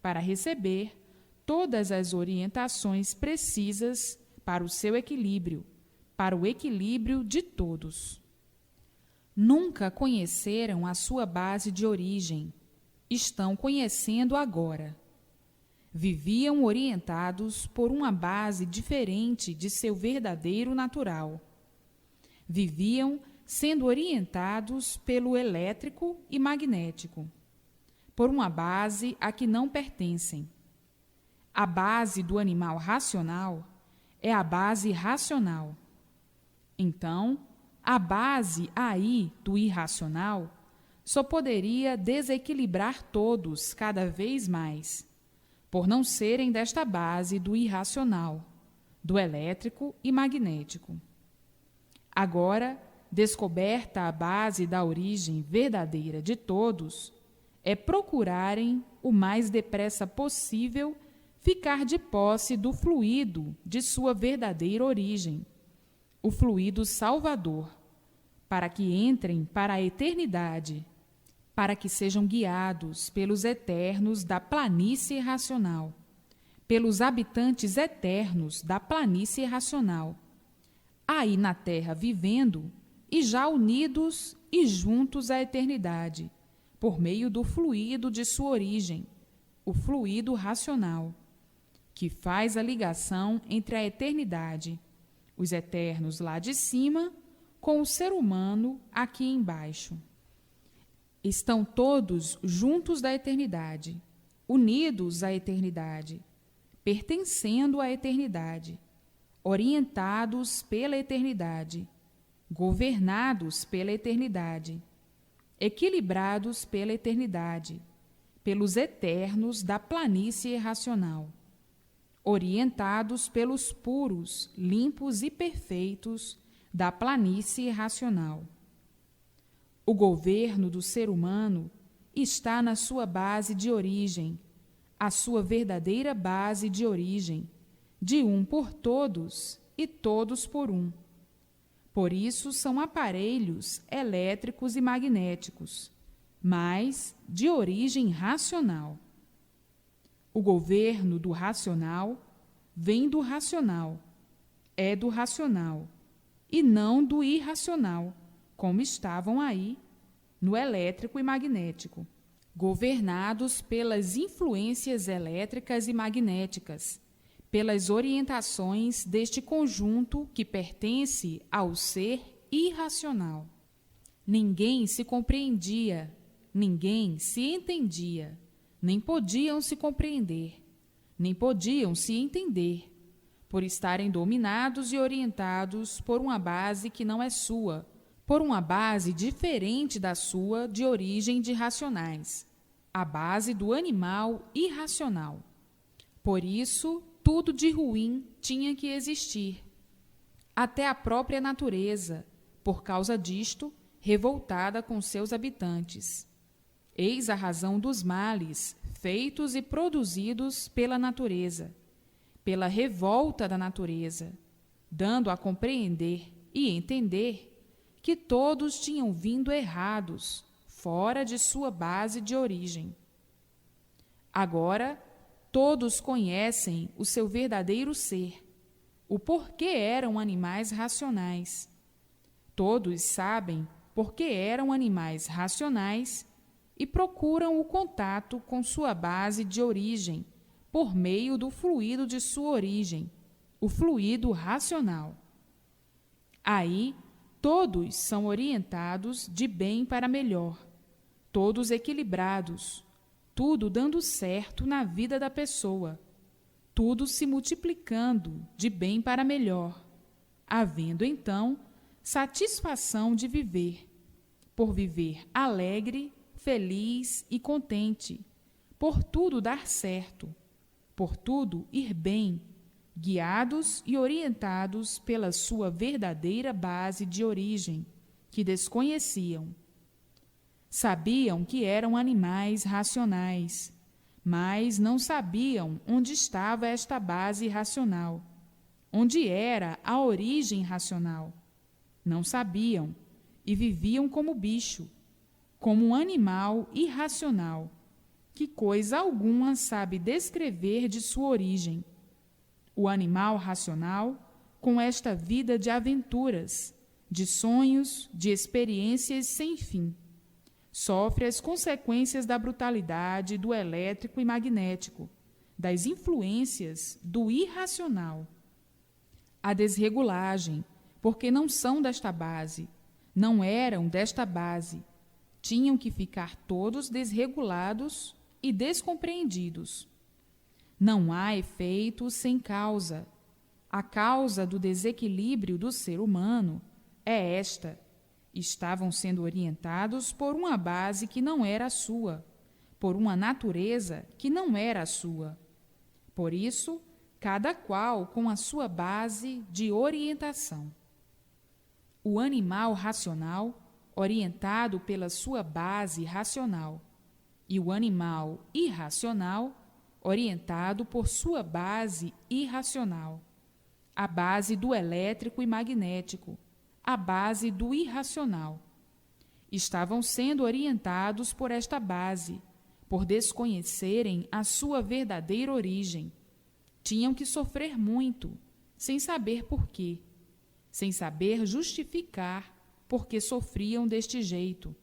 para receber todas as orientações precisas para o seu equilíbrio, para o equilíbrio de todos. Nunca conheceram a sua base de origem, estão conhecendo agora. Viviam orientados por uma base diferente de seu verdadeiro natural. Viviam sendo orientados pelo elétrico e magnético, por uma base a que não pertencem. A base do animal racional é a base racional. Então, a base aí do irracional só poderia desequilibrar todos cada vez mais, por não serem desta base do irracional, do elétrico e magnético. Agora, descoberta a base da origem verdadeira de todos, é procurarem o mais depressa possível ficar de posse do fluido de sua verdadeira origem, o fluido salvador, para que entrem para a eternidade, para que sejam guiados pelos eternos da planície racional, pelos habitantes eternos da planície racional, aí na terra vivendo e já unidos e juntos à eternidade, por meio do fluido de sua origem, o fluido racional, que faz a ligação entre a eternidade, os eternos lá de cima, com o ser humano aqui embaixo. Estão todos juntos da eternidade, unidos à eternidade, pertencendo à eternidade, orientados pela eternidade, governados pela eternidade, equilibrados pela eternidade, pelos eternos da planície racional. orientados pelos puros, limpos e perfeitos da planície racional. O governo do ser humano está na sua base de origem, a sua verdadeira base de origem, de um por todos e todos por um. Por isso são aparelhos elétricos e magnéticos, mas de origem racional. O governo do racional vem do racional, é do racional, e não do irracional, como estavam aí no elétrico e magnético, governados pelas influências elétricas e magnéticas, pelas orientações deste conjunto que pertence ao ser irracional. Ninguém se compreendia, ninguém se entendia, nem podiam se compreender, nem podiam se entender, por estarem dominados e orientados por uma base que não é sua, por uma base diferente da sua de origem de racionais, a base do animal irracional. Por isso, tudo de ruim tinha que existir. Até a própria natureza, por causa disto, revoltada com seus habitantes. Eis a razão dos males feitos e produzidos pela natureza, pela revolta da natureza, dando a compreender e entender que todos tinham vindo errados, fora de sua base de origem. Agora, todos conhecem o seu verdadeiro ser, o porquê eram animais racionais. Todos sabem porque eram animais racionais e procuram o contato com sua base de origem por meio do fluido de sua origem, o fluido racional. Aí, todos são orientados de bem para melhor, todos equilibrados, tudo dando certo na vida da pessoa, tudo se multiplicando de bem para melhor, havendo então satisfação de viver, por viver alegre, feliz e contente, por tudo dar certo, por tudo ir bem, guiados e orientados pela sua verdadeira base de origem, que desconheciam. Sabiam que eram animais racionais, mas não sabiam onde estava esta base racional, onde era a origem racional. Não sabiam e viviam como bicho, como um animal irracional, que coisa alguma sabe descrever de sua origem. O animal racional, com esta vida de aventuras, de sonhos, de experiências sem fim, sofre as consequências da brutalidade do elétrico e magnético, das influências do irracional. A desregulagem, porque não são desta base, não eram desta base, tinham que ficar todos desregulados e descompreendidos. Não há efeito sem causa. A causa do desequilíbrio do ser humano é esta. Estavam sendo orientados por uma base que não era a sua, por uma natureza que não era a sua. Por isso, cada qual com a sua base de orientação. O animal racional, orientado pela sua base racional, e o animal irracional, orientado por sua base irracional, a base do elétrico e magnético, a base do irracional. Estavam sendo orientados por esta base, por desconhecerem a sua verdadeira origem. Tinham que sofrer muito, sem saber por quê, sem saber justificar por que sofriam deste jeito,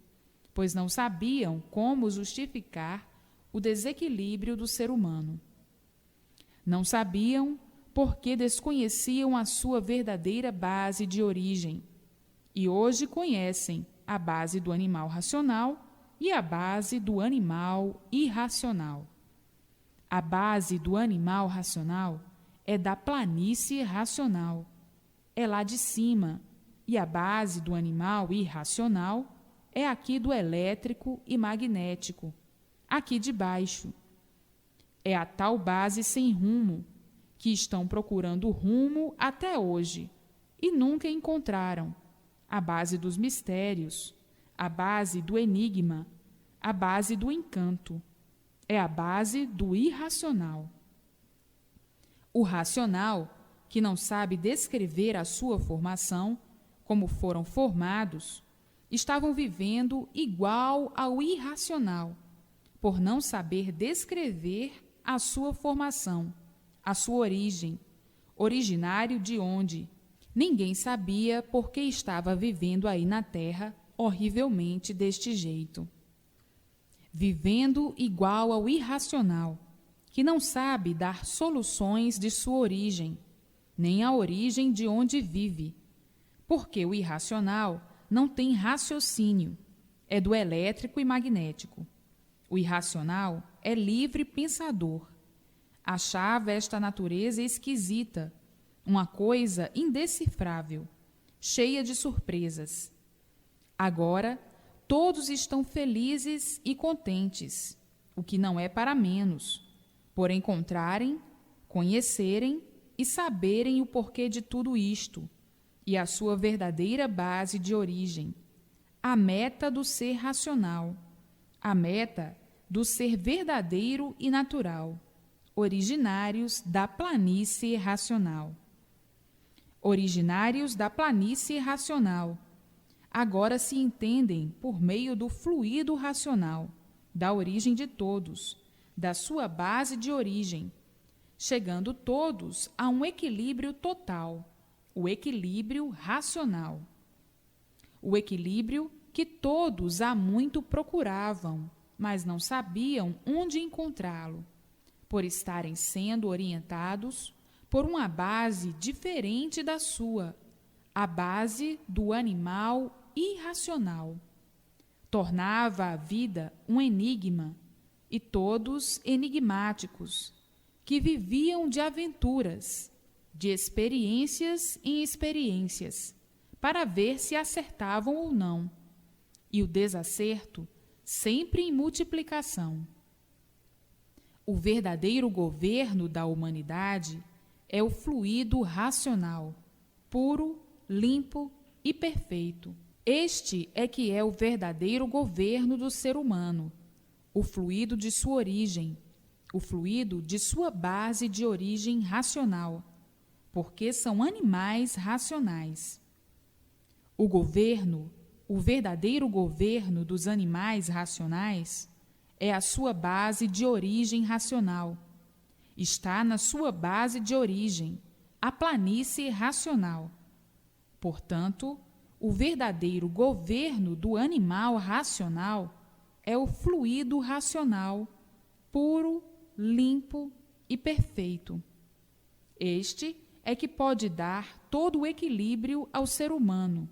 pois não sabiam como justificar o desequilíbrio do ser humano. Não sabiam porque desconheciam a sua verdadeira base de origem, e hoje conhecem a base do animal racional e a base do animal irracional. A base do animal racional é da planície racional, é lá de cima, e a base do animal irracional é aqui do elétrico e magnético, aqui de baixo. É a tal base sem rumo, que estão procurando rumo até hoje e nunca encontraram a base dos mistérios, a base do enigma, a base do encanto. É a base do irracional. O racional, que não sabe descrever a sua formação, como foram formados, estavam vivendo igual ao irracional, por não saber descrever a sua formação, a sua origem, originário de onde ninguém sabia por que estava vivendo aí na Terra horrivelmente deste jeito. Vivendo igual ao irracional, que não sabe dar soluções de sua origem, nem a origem de onde vive, porque o irracional não tem raciocínio, é do elétrico e magnético. O irracional é livre pensador. Achava esta natureza esquisita, uma coisa indecifrável, cheia de surpresas. Agora, todos estão felizes e contentes, o que não é para menos, por encontrarem, conhecerem e saberem o porquê de tudo isto e a sua verdadeira base de origem, a meta do ser racional, a meta do ser verdadeiro e natural, originários da planície racional. Originários da planície racional, agora se entendem por meio do fluido racional, da origem de todos, da sua base de origem, chegando todos a um equilíbrio total, o equilíbrio racional. O equilíbrio que todos há muito procuravam, mas não sabiam onde encontrá-lo, por estarem sendo orientados por uma base diferente da sua, a base do animal irracional. Tornava a vida um enigma, e todos enigmáticos, que viviam de aventuras, de experiências em experiências, para ver se acertavam ou não, e o desacerto sempre em multiplicação. O verdadeiro governo da humanidade é o fluido racional, puro, limpo e perfeito. Este é que é o verdadeiro governo do ser humano, o fluido de sua origem, o fluido de sua base de origem racional, porque são animais racionais. O governo, o verdadeiro governo dos animais racionais, é a sua base de origem racional. Está na sua base de origem, a planície racional. Portanto, o verdadeiro governo do animal racional é o fluido racional, puro, limpo e perfeito. Este é que pode dar todo o equilíbrio ao ser humano.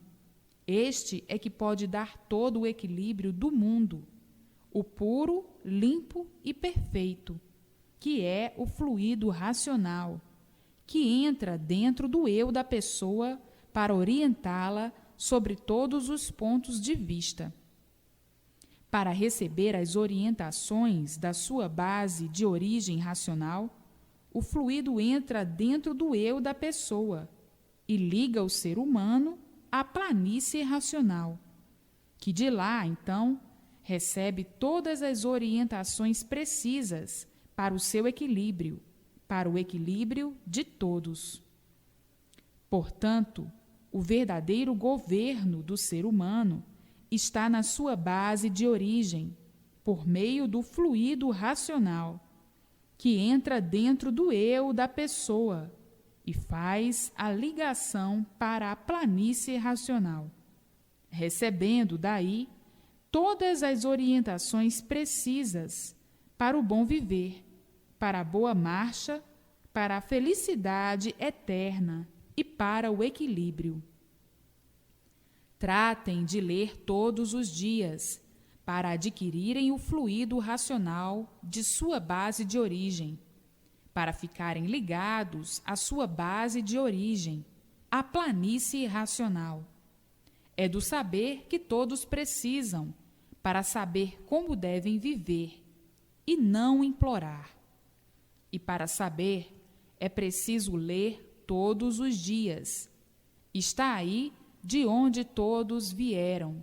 Este é que pode dar todo o equilíbrio do mundo, o puro, limpo e perfeito, que é o fluido racional, que entra dentro do eu da pessoa para orientá-la sobre todos os pontos de vista. Para receber as orientações da sua base de origem racional, o fluido entra dentro do eu da pessoa e liga o ser humano à planície racional, que de lá, então, recebe todas as orientações precisas para o seu equilíbrio, para o equilíbrio de todos. Portanto, o verdadeiro governo do ser humano está na sua base de origem, por meio do fluido racional, que entra dentro do eu da pessoa e faz a ligação para a planície racional, recebendo daí todas as orientações precisas para o bom viver, para a boa marcha, para a felicidade eterna e para o equilíbrio. Tratem de ler todos os dias, para adquirirem o fluido racional de sua base de origem, para ficarem ligados à sua base de origem, à planície racional. É do saber que todos precisam, para saber como devem viver, e não implorar. E para saber, é preciso ler todos os dias. Está aí de onde todos vieram,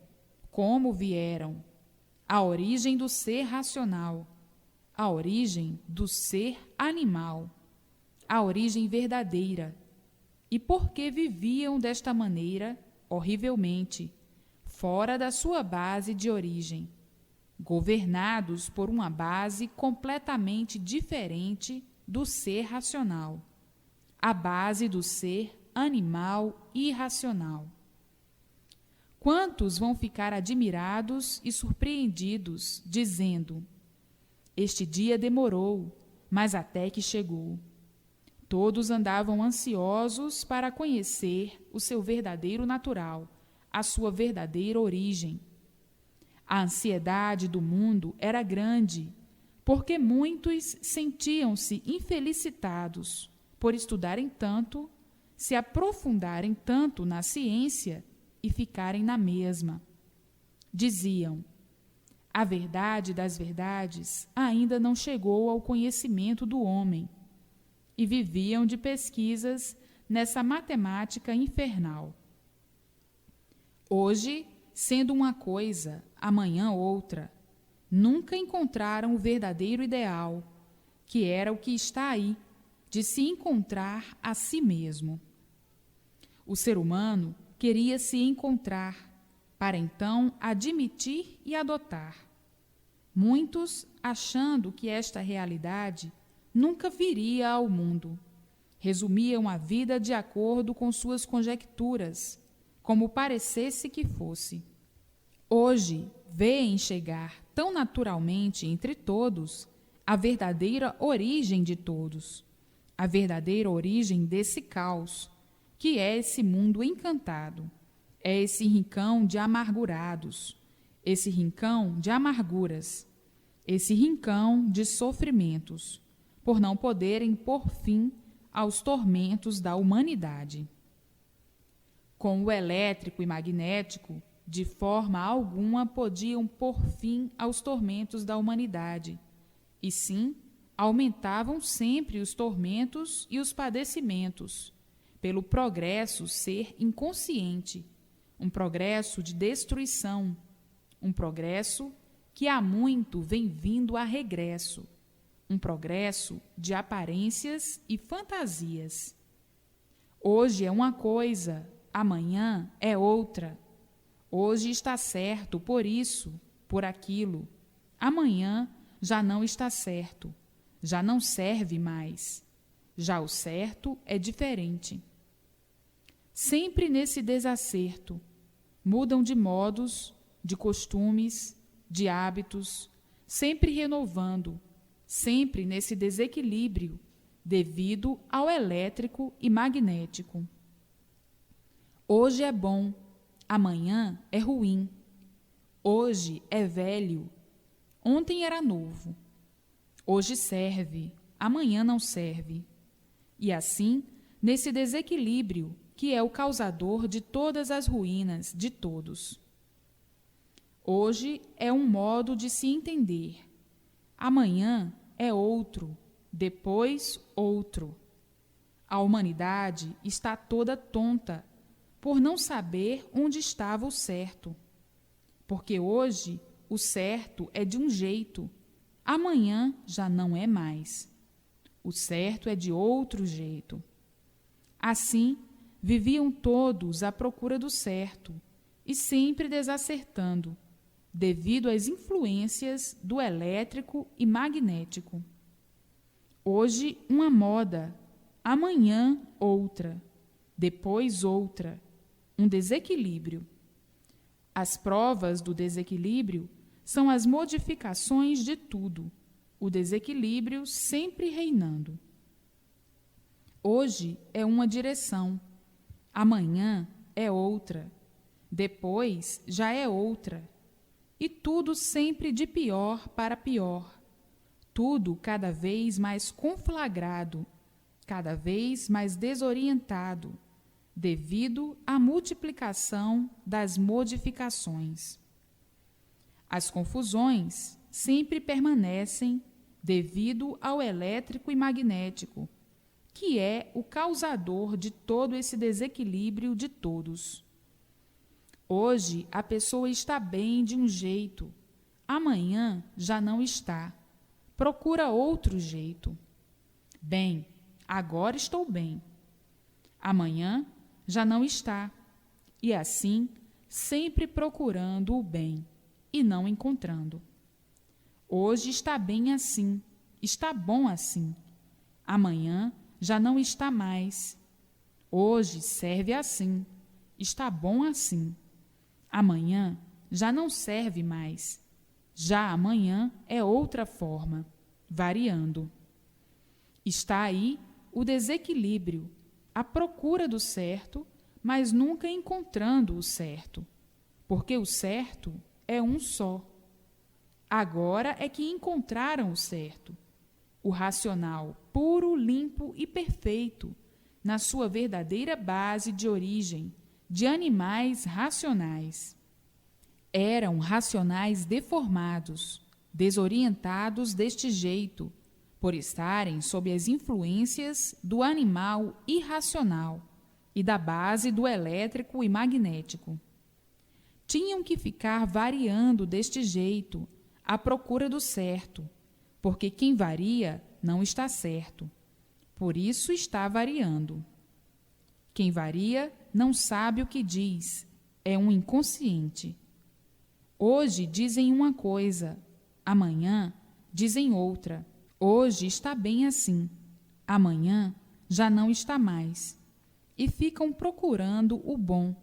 como vieram, a origem do ser racional, a origem do ser animal, a origem verdadeira, e por que viviam desta maneira, horrivelmente, fora da sua base de origem, governados por uma base completamente diferente do ser racional, a base do ser animal irracional. Quantos vão ficar admirados e surpreendidos, dizendo: este dia demorou, mas até que chegou. Todos andavam ansiosos para conhecer o seu verdadeiro natural, a sua verdadeira origem. A ansiedade do mundo era grande, porque muitos sentiam-se infelicitados por estudarem tanto, se aprofundarem tanto na ciência e ficarem na mesma. Diziam: a verdade das verdades ainda não chegou ao conhecimento do homem, e viviam de pesquisas nessa matemática infernal. Hoje, sendo uma coisa, amanhã outra, nunca encontraram o verdadeiro ideal, que era o que está aí, de se encontrar a si mesmo. O ser humano queria se encontrar, para então admitir e adotar. Muitos, achando que esta realidade nunca viria ao mundo, resumiam a vida de acordo com suas conjecturas, como parecesse que fosse. Hoje, veem chegar tão naturalmente entre todos a verdadeira origem de todos, a verdadeira origem desse caos, que é esse mundo encantado, é esse rincão de amargurados, esse rincão de amarguras, esse rincão de sofrimentos, por não poderem pôr fim aos tormentos da humanidade. Com o elétrico e magnético, de forma alguma podiam pôr fim aos tormentos da humanidade, e sim aumentavam sempre os tormentos e os padecimentos, pelo progresso ser inconsciente, um progresso de destruição, um progresso que há muito vem vindo a regresso, um progresso de aparências e fantasias. Hoje é uma coisa, amanhã é outra. Hoje está certo por isso, por aquilo. Amanhã já não está certo, já não serve mais. Já o certo é diferente. Sempre nesse desacerto, mudam de modos, de costumes, de hábitos, sempre renovando, sempre nesse desequilíbrio, devido ao elétrico e magnético. Hoje é bom, amanhã é ruim. Hoje é velho, ontem era novo. Hoje serve, amanhã não serve. E assim, nesse desequilíbrio, que é o causador de todas as ruínas de todos. Hoje é um modo de se entender. Amanhã é outro, depois outro. A humanidade está toda tonta por não saber onde estava o certo. Porque hoje o certo é de um jeito, amanhã já não é mais. O certo é de outro jeito. Assim, viviam todos à procura do certo e sempre desacertando, devido às influências do elétrico e magnético. Hoje uma moda, amanhã outra, depois outra, um desequilíbrio. As provas do desequilíbrio são as modificações de tudo, o desequilíbrio sempre reinando. Hoje é uma direção, amanhã é outra, depois já é outra, e tudo sempre de pior para pior, tudo cada vez mais conflagrado, cada vez mais desorientado, devido à multiplicação das modificações. As confusões sempre permanecem devido ao elétrico e magnético, que é o causador de todo esse desequilíbrio de todos. Hoje a pessoa está bem de um jeito, amanhã já não está. Procura outro jeito. Bem, agora estou bem. Amanhã já não está. E assim, sempre procurando o bem e não encontrando. Hoje está bem assim, está bom assim. Amanhã já não está mais. Hoje serve assim, está bom assim. Amanhã já não serve mais. Já amanhã é outra forma, variando. Está aí o desequilíbrio, a procura do certo, mas nunca encontrando o certo, porque o certo é um só. Agora é que encontraram o certo, o racional puro, limpo e perfeito, na sua verdadeira base de origem, de animais racionais. Eram racionais deformados, desorientados deste jeito, por estarem sob as influências do animal irracional e da base do elétrico e magnético. Tinham que ficar variando deste jeito, à procura do certo, porque quem varia não está certo. Por isso está variando. Quem varia não sabe o que diz, é um inconsciente. Hoje dizem uma coisa, amanhã dizem outra. Hoje está bem assim, amanhã já não está mais. E ficam procurando o bom,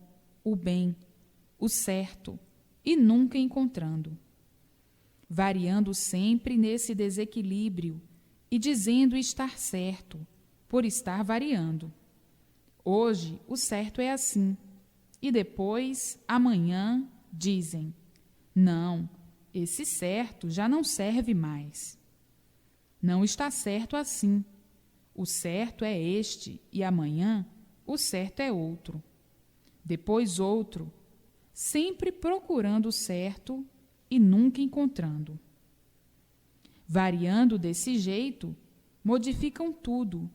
o bem, o certo, e nunca encontrando. Variando sempre nesse desequilíbrio e dizendo estar certo, por estar variando. Hoje o certo é assim, e depois, amanhã, dizem: não, esse certo já não serve mais. Não está certo assim. O certo é este, e amanhã o certo é outro. Depois outro, sempre procurando o certo e nunca encontrando. Variando desse jeito, modificam tudo,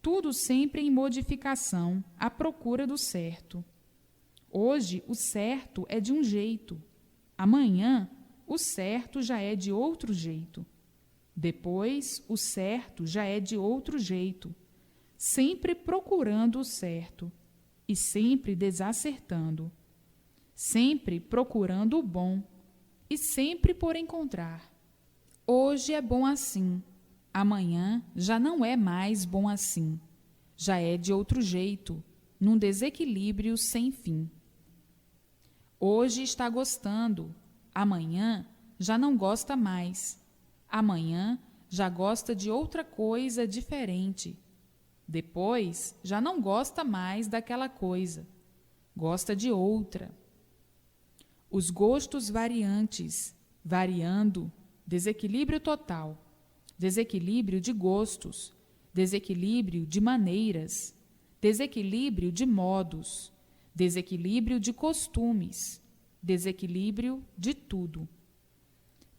tudo sempre em modificação, à procura do certo. Hoje o certo é de um jeito, amanhã o certo já é de outro jeito. Depois o certo já é de outro jeito, sempre procurando o certo e sempre desacertando, sempre procurando o bom e sempre por encontrar. Hoje é bom assim, amanhã já não é mais bom assim, já é de outro jeito, num desequilíbrio sem fim. Hoje está gostando, amanhã já não gosta mais, amanhã já gosta de outra coisa diferente, depois já não gosta mais daquela coisa, gosta de outra. Os gostos variantes, variando, desequilíbrio total, desequilíbrio de gostos, desequilíbrio de maneiras, desequilíbrio de modos, desequilíbrio de costumes, desequilíbrio de tudo.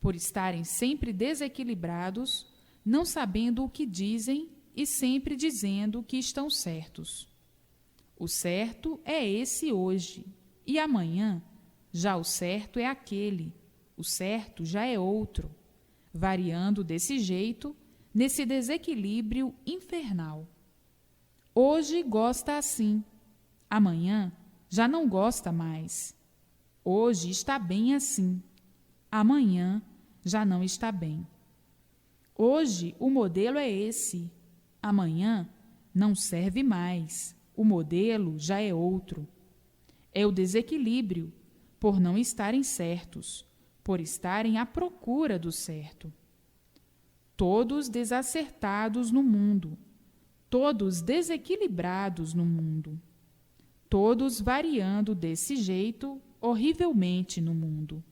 Por estarem sempre desequilibrados, não sabendo o que dizem e sempre dizendo que estão certos. O certo é esse hoje, e amanhã já o certo é aquele, o certo já é outro, variando desse jeito, nesse desequilíbrio infernal. Hoje gosta assim, amanhã já não gosta mais. Hoje está bem assim, amanhã já não está bem. Hoje o modelo é esse, amanhã não serve mais, o modelo já é outro. É o desequilíbrio, por não estarem certos, por estarem à procura do certo. Todos desacertados no mundo, todos desequilibrados no mundo, todos variando desse jeito horrivelmente no mundo,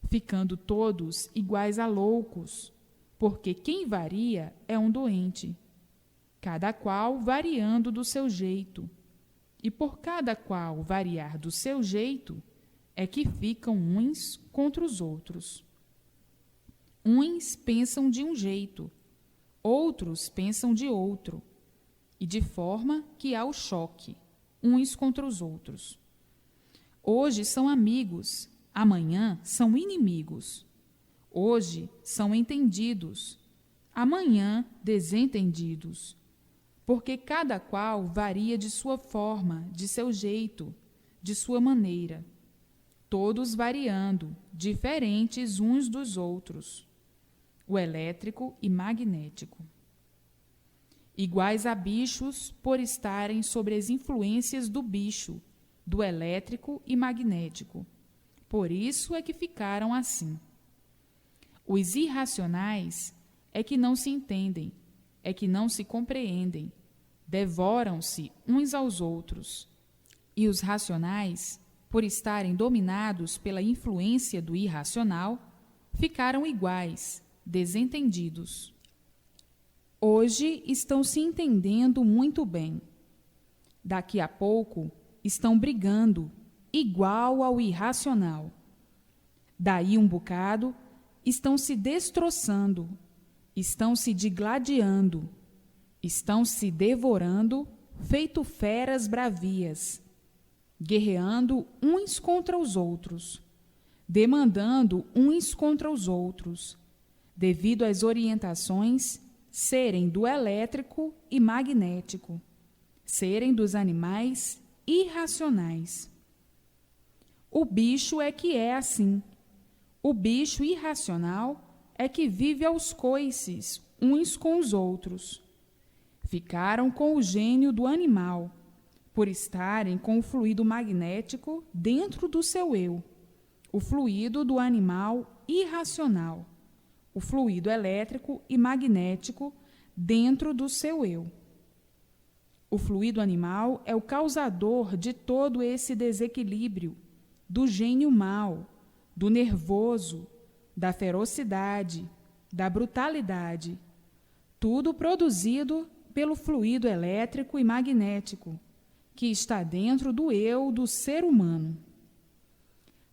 ficando todos iguais a loucos, porque quem varia é um doente, cada qual variando do seu jeito, e por cada qual variar do seu jeito, é que ficam uns contra os outros. Uns pensam de um jeito, outros pensam de outro, e de forma que há o choque, uns contra os outros. Hoje são amigos, amanhã são inimigos. Hoje são entendidos, amanhã desentendidos. Porque cada qual varia de sua forma, de seu jeito, de sua maneira. Todos variando, diferentes uns dos outros. O elétrico e magnético. Iguais a bichos por estarem sobre as influências do bicho, do elétrico e magnético. Por isso é que ficaram assim. Os irracionais é que não se entendem, é que não se compreendem, devoram-se uns aos outros. E os racionais, por estarem dominados pela influência do irracional, ficaram iguais, desentendidos. Hoje estão se entendendo muito bem. Daqui a pouco estão brigando, igual ao irracional. Daí um bocado, estão se destroçando, estão se digladiando, estão se devorando, feito feras bravias, guerreando uns contra os outros, demandando uns contra os outros, devido às orientações serem do elétrico e magnético, serem dos animais irracionais. O bicho é que é assim. O bicho irracional é que vive aos coices uns com os outros. Ficaram com o gênio do animal, por estarem com o fluido magnético dentro do seu eu, o fluido do animal irracional, o fluido elétrico e magnético dentro do seu eu. O fluido animal é o causador de todo esse desequilíbrio, do gênio mau, do nervoso, da ferocidade, da brutalidade, tudo produzido pelo fluido elétrico e magnético, que está dentro do eu do ser humano.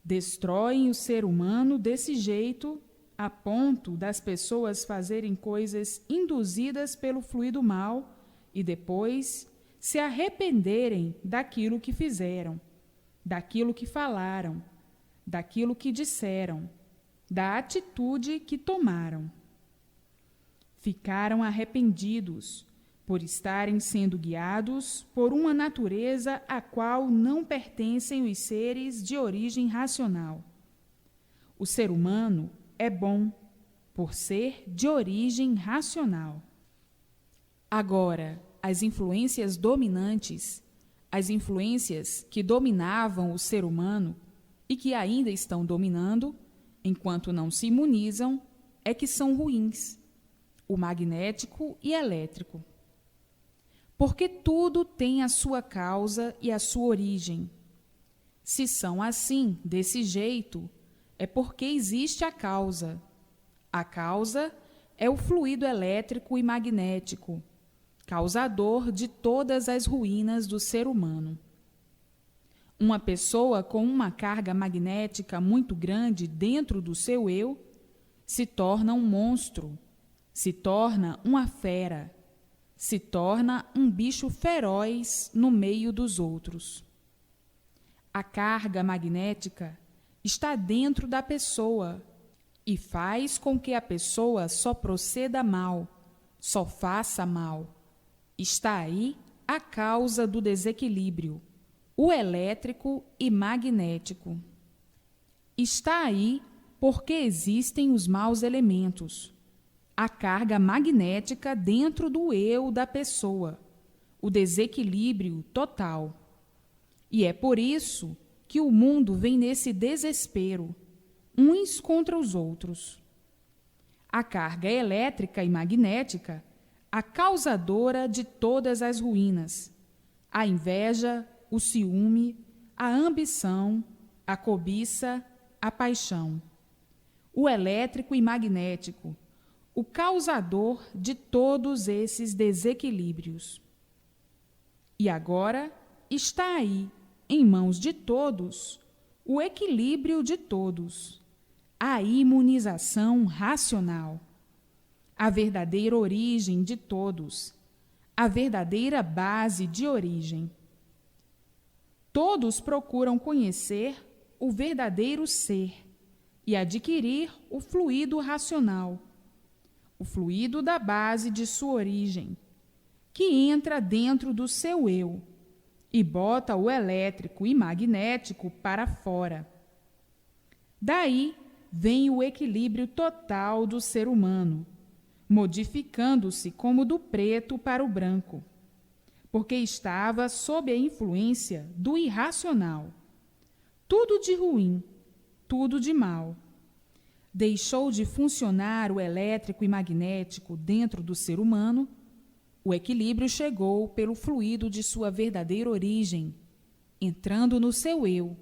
Destroem o ser humano desse jeito, a ponto das pessoas fazerem coisas induzidas pelo fluido mau e depois se arrependerem daquilo que fizeram, daquilo que falaram, daquilo que disseram, da atitude que tomaram. Ficaram arrependidos por estarem sendo guiados por uma natureza a qual não pertencem os seres de origem racional. O ser humano é bom por ser de origem racional. Agora, as influências dominantes, as influências que dominavam o ser humano e que ainda estão dominando, enquanto não se imunizam, é que são ruins, o magnético e elétrico. Porque tudo tem a sua causa e a sua origem. Se são assim, desse jeito, é porque existe a causa. A causa é o fluido elétrico e magnético, causador de todas as ruínas do ser humano. Uma pessoa com uma carga magnética muito grande dentro do seu eu se torna um monstro, se torna uma fera, se torna um bicho feroz no meio dos outros. A carga magnética está dentro da pessoa e faz com que a pessoa só proceda mal, só faça mal. Está aí a causa do desequilíbrio, o elétrico e magnético. Está aí porque existem os maus elementos, a carga magnética dentro do eu da pessoa, o desequilíbrio total. E é por isso que o mundo vem nesse desespero, uns contra os outros. A carga elétrica e magnética, a causadora de todas as ruínas, a inveja, o ciúme, a ambição, a cobiça, a paixão. O elétrico e magnético, o causador de todos esses desequilíbrios. E agora está aí, em mãos de todos, o equilíbrio de todos, a imunização racional. a verdadeira origem de todos, a verdadeira base de origem. Todos procuram conhecer o verdadeiro ser e adquirir o fluido racional, o fluido da base de sua origem, que entra dentro do seu eu e bota o elétrico e magnético para fora. Daí vem o equilíbrio total do ser humano, modificando-se como do preto para o branco, porque estava sob a influência do irracional. Tudo de ruim, tudo de mal. Deixou de funcionar o elétrico e magnético dentro do ser humano, o equilíbrio chegou pelo fluido de sua verdadeira origem, entrando no seu eu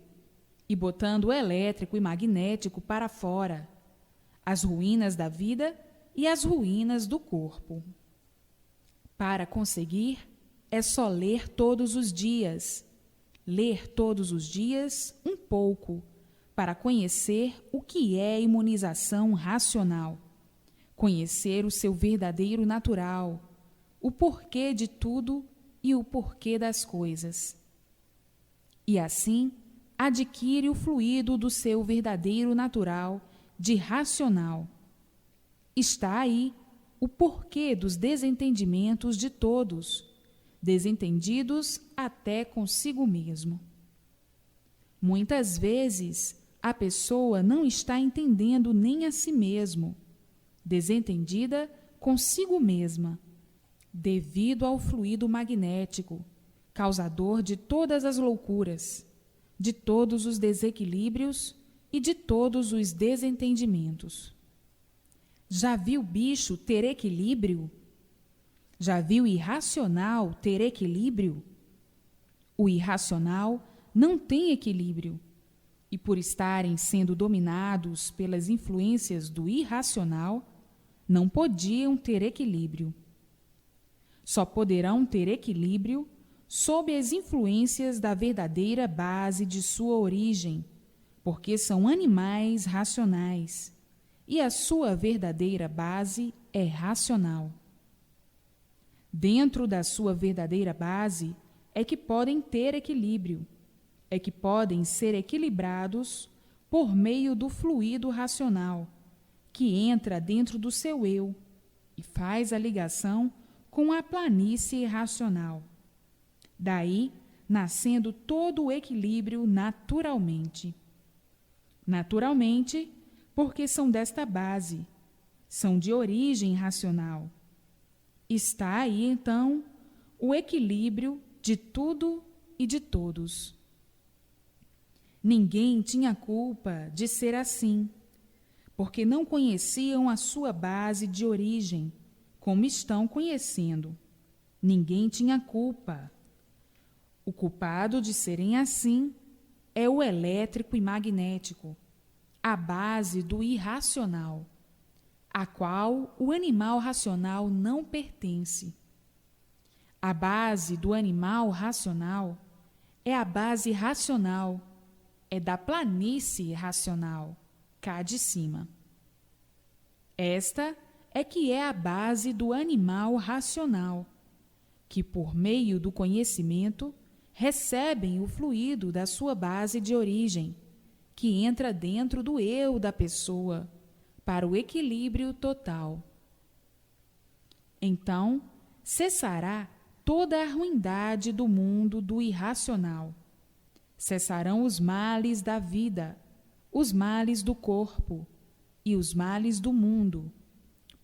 e botando o elétrico e magnético para fora, as ruínas da vida e as ruínas do corpo. Para conseguir, é só ler todos os dias um pouco, para conhecer o que é imunização racional, conhecer o seu verdadeiro natural, o porquê de tudo e o porquê das coisas. E assim, adquire o fluido do seu verdadeiro natural de racional. Está aí o porquê dos desentendimentos de todos, desentendidos até consigo mesmo. Muitas vezes, a pessoa não está entendendo nem a si mesmo, desentendida consigo mesma, devido ao fluido magnético, causador de todas as loucuras, de todos os desequilíbrios e de todos os desentendimentos. Já viu bicho ter equilíbrio? Já viu irracional ter equilíbrio? O irracional não tem equilíbrio, e por estarem sendo dominados pelas influências do irracional, não podiam ter equilíbrio. Só poderão ter equilíbrio sob as influências da verdadeira base de sua origem, porque são animais racionais, e a sua verdadeira base é racional. Dentro da sua verdadeira base é que podem ter equilíbrio, é que podem ser equilibrados por meio do fluido racional, que entra dentro do seu eu e faz a ligação com a planície racional. Daí, nascendo todo o equilíbrio naturalmente. Naturalmente, porque são desta base, são de origem racional. Está aí, então, o equilíbrio de tudo e de todos. Ninguém tinha culpa de ser assim, porque não conheciam a sua base de origem, como estão conhecendo. Ninguém tinha culpa. O culpado de serem assim é o elétrico e magnético, a base do irracional, a qual o animal racional não pertence. A base do animal racional é a base racional, é da planície racional, cá de cima. Esta é que é a base do animal racional, que por meio do conhecimento recebem o fluido da sua base de origem, que entra dentro do eu da pessoa, para o equilíbrio total. Então, cessará toda a ruindade do mundo do irracional. Cessarão os males da vida, os males do corpo e os males do mundo,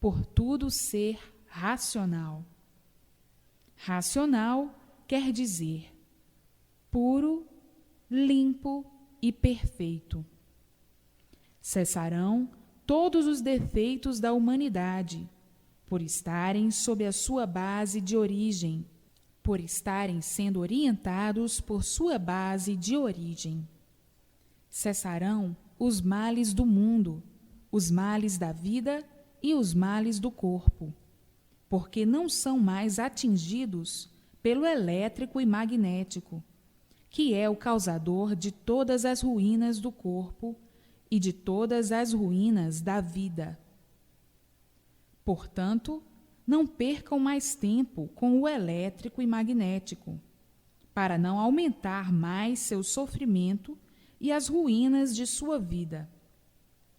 por tudo ser racional. Racional quer dizer puro, limpo e perfeito. Cessarão todos os defeitos da humanidade, por estarem sob a sua base de origem, por estarem sendo orientados por sua base de origem. Cessarão os males do mundo, os males da vida e os males do corpo, porque não são mais atingidos pelo elétrico e magnético, que é o causador de todas as ruínas do corpo e de todas as ruínas da vida. Portanto, não percam mais tempo com o elétrico e magnético, para não aumentar mais seu sofrimento e as ruínas de sua vida.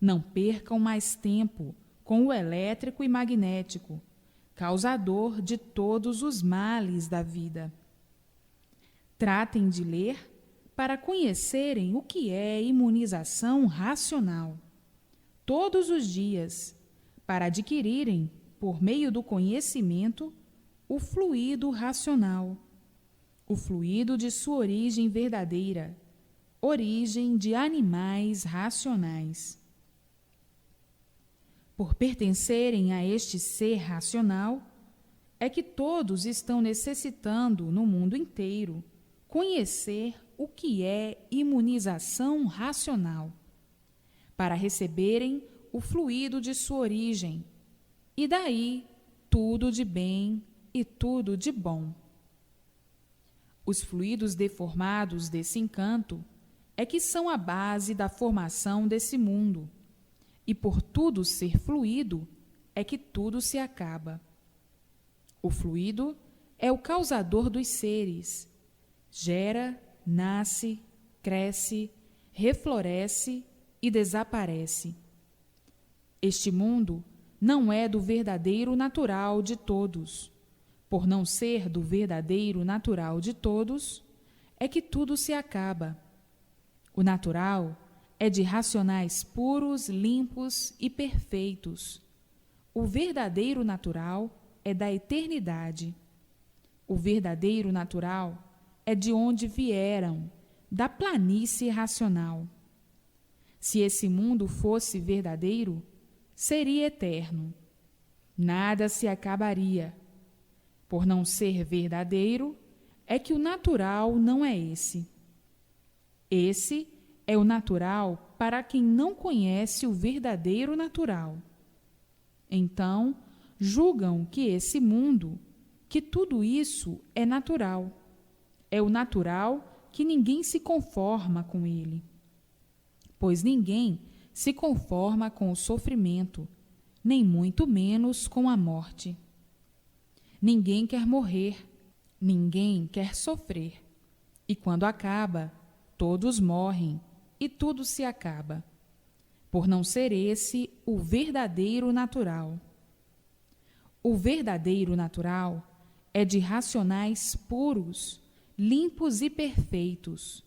Não percam mais tempo com o elétrico e magnético, causador de todos os males da vida. Tratem de ler para conhecerem o que é imunização racional, todos os dias, para adquirirem, por meio do conhecimento, o fluido racional, o fluido de sua origem verdadeira, origem de animais racionais. Por pertencerem a este ser racional, é que todos estão necessitando, no mundo inteiro, conhecer o que é imunização racional, para receberem o fluido de sua origem, e daí tudo de bem e tudo de bom. Os fluidos deformados desse encanto é que são a base da formação desse mundo, e por tudo ser fluido é que tudo se acaba. O fluido é o causador dos seres, gera, nasce, cresce, refloresce e desaparece. Este mundo não é do verdadeiro natural de todos. Por não ser do verdadeiro natural de todos, é que tudo se acaba. O natural é de racionais puros, limpos e perfeitos. O verdadeiro natural é da eternidade. O verdadeiro natural é de onde vieram, da planície racional. Se esse mundo fosse verdadeiro, seria eterno. Nada se acabaria. Por não ser verdadeiro, é que o natural não é esse. Esse é o natural para quem não conhece o verdadeiro natural. Então, julgam que esse mundo, que tudo isso é natural. É o natural que ninguém se conforma com ele. Pois ninguém se conforma com o sofrimento, nem muito menos com a morte. Ninguém quer morrer, ninguém quer sofrer. E quando acaba, todos morrem e tudo se acaba, por não ser esse o verdadeiro natural. O verdadeiro natural é de racionais puros, limpos e perfeitos.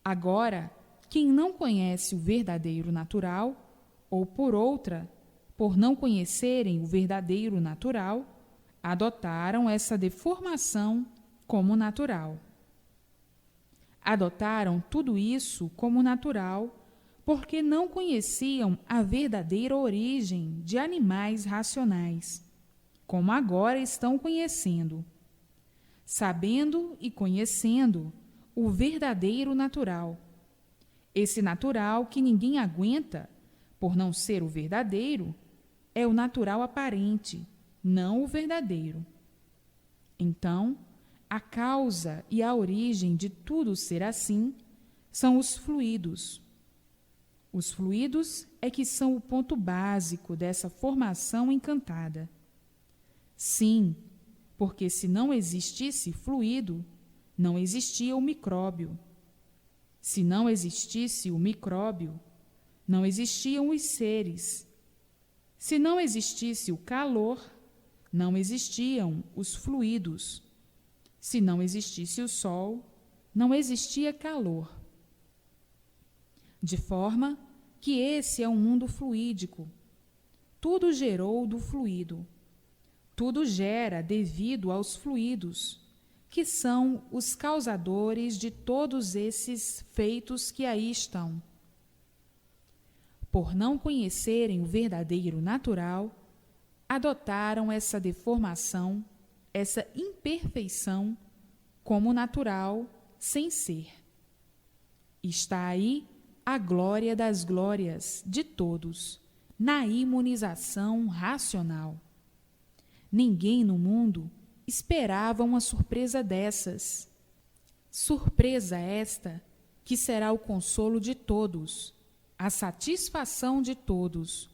Agora, quem não conhece o verdadeiro natural, ou por outra, por não conhecerem o verdadeiro natural, adotaram essa deformação como natural. Adotaram tudo isso como natural porque não conheciam a verdadeira origem de animais racionais, como agora estão conhecendo. Sabendo e conhecendo o verdadeiro natural. Esse natural que ninguém aguenta, por não ser o verdadeiro, é o natural aparente, não o verdadeiro. Então, a causa e a origem de tudo ser assim são os fluidos. Os fluidos é que são o ponto básico dessa formação encantada. Sim, porque se não existisse fluido, não existia o micróbio. Se não existisse o micróbio, não existiam os seres. Se não existisse o calor, não existiam os fluidos. Se não existisse o sol, não existia calor. De forma que esse é um mundo fluídico. Tudo gerou do fluido. Tudo gera devido aos fluidos, que são os causadores de todos esses feitos que aí estão. Por não conhecerem o verdadeiro natural, adotaram essa deformação, essa imperfeição, como natural, sem ser. Está aí a glória das glórias de todos, na imunização racional. Ninguém no mundo esperava uma surpresa dessas. Surpresa esta que será o consolo de todos, a satisfação de todos,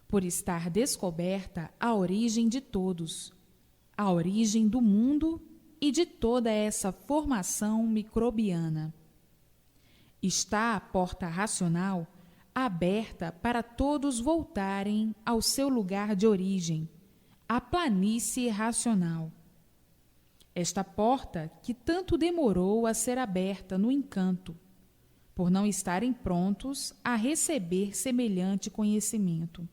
por estar descoberta a origem de todos, a origem do mundo e de toda essa formação microbiana. Está a porta racional aberta para todos voltarem ao seu lugar de origem, a planície racional. Esta porta que tanto demorou a ser aberta no encanto, por não estarem prontos a receber semelhante conhecimento.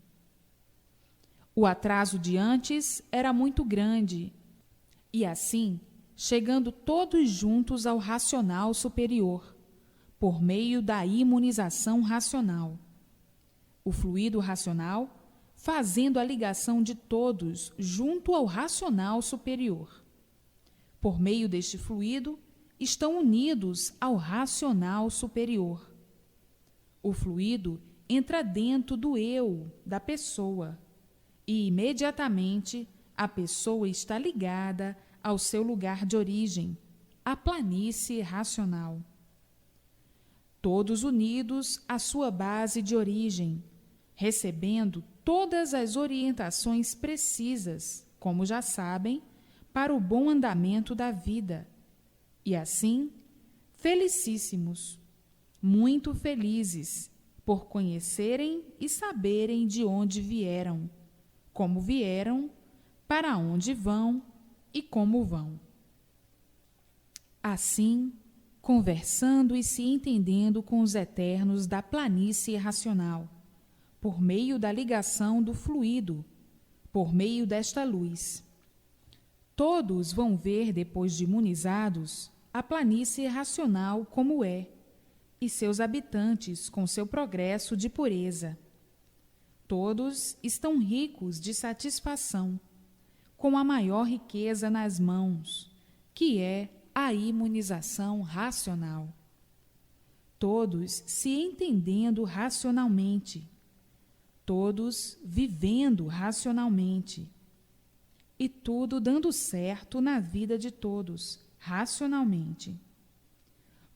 O atraso de antes era muito grande, e assim, chegando todos juntos ao racional superior, por meio da imunização racional. O fluido racional fazendo a ligação de todos junto ao racional superior. Por meio deste fluido, estão unidos ao racional superior. O fluido entra dentro do eu da pessoa e, imediatamente, a pessoa está ligada ao seu lugar de origem, a planície racional. Todos unidos à sua base de origem, recebendo todas as orientações precisas, como já sabem, para o bom andamento da vida. E assim, felicíssimos, muito felizes, por conhecerem e saberem de onde vieram, como vieram, para onde vão e como vão. Assim, conversando e se entendendo com os eternos da planície racional, por meio da ligação do fluido, por meio desta luz. Todos vão ver, depois de imunizados, a planície racional como é, e seus habitantes com seu progresso de pureza. Todos estão ricos de satisfação, com a maior riqueza nas mãos, que é a imunização racional. Todos se entendendo racionalmente, todos vivendo racionalmente, e tudo dando certo na vida de todos, racionalmente.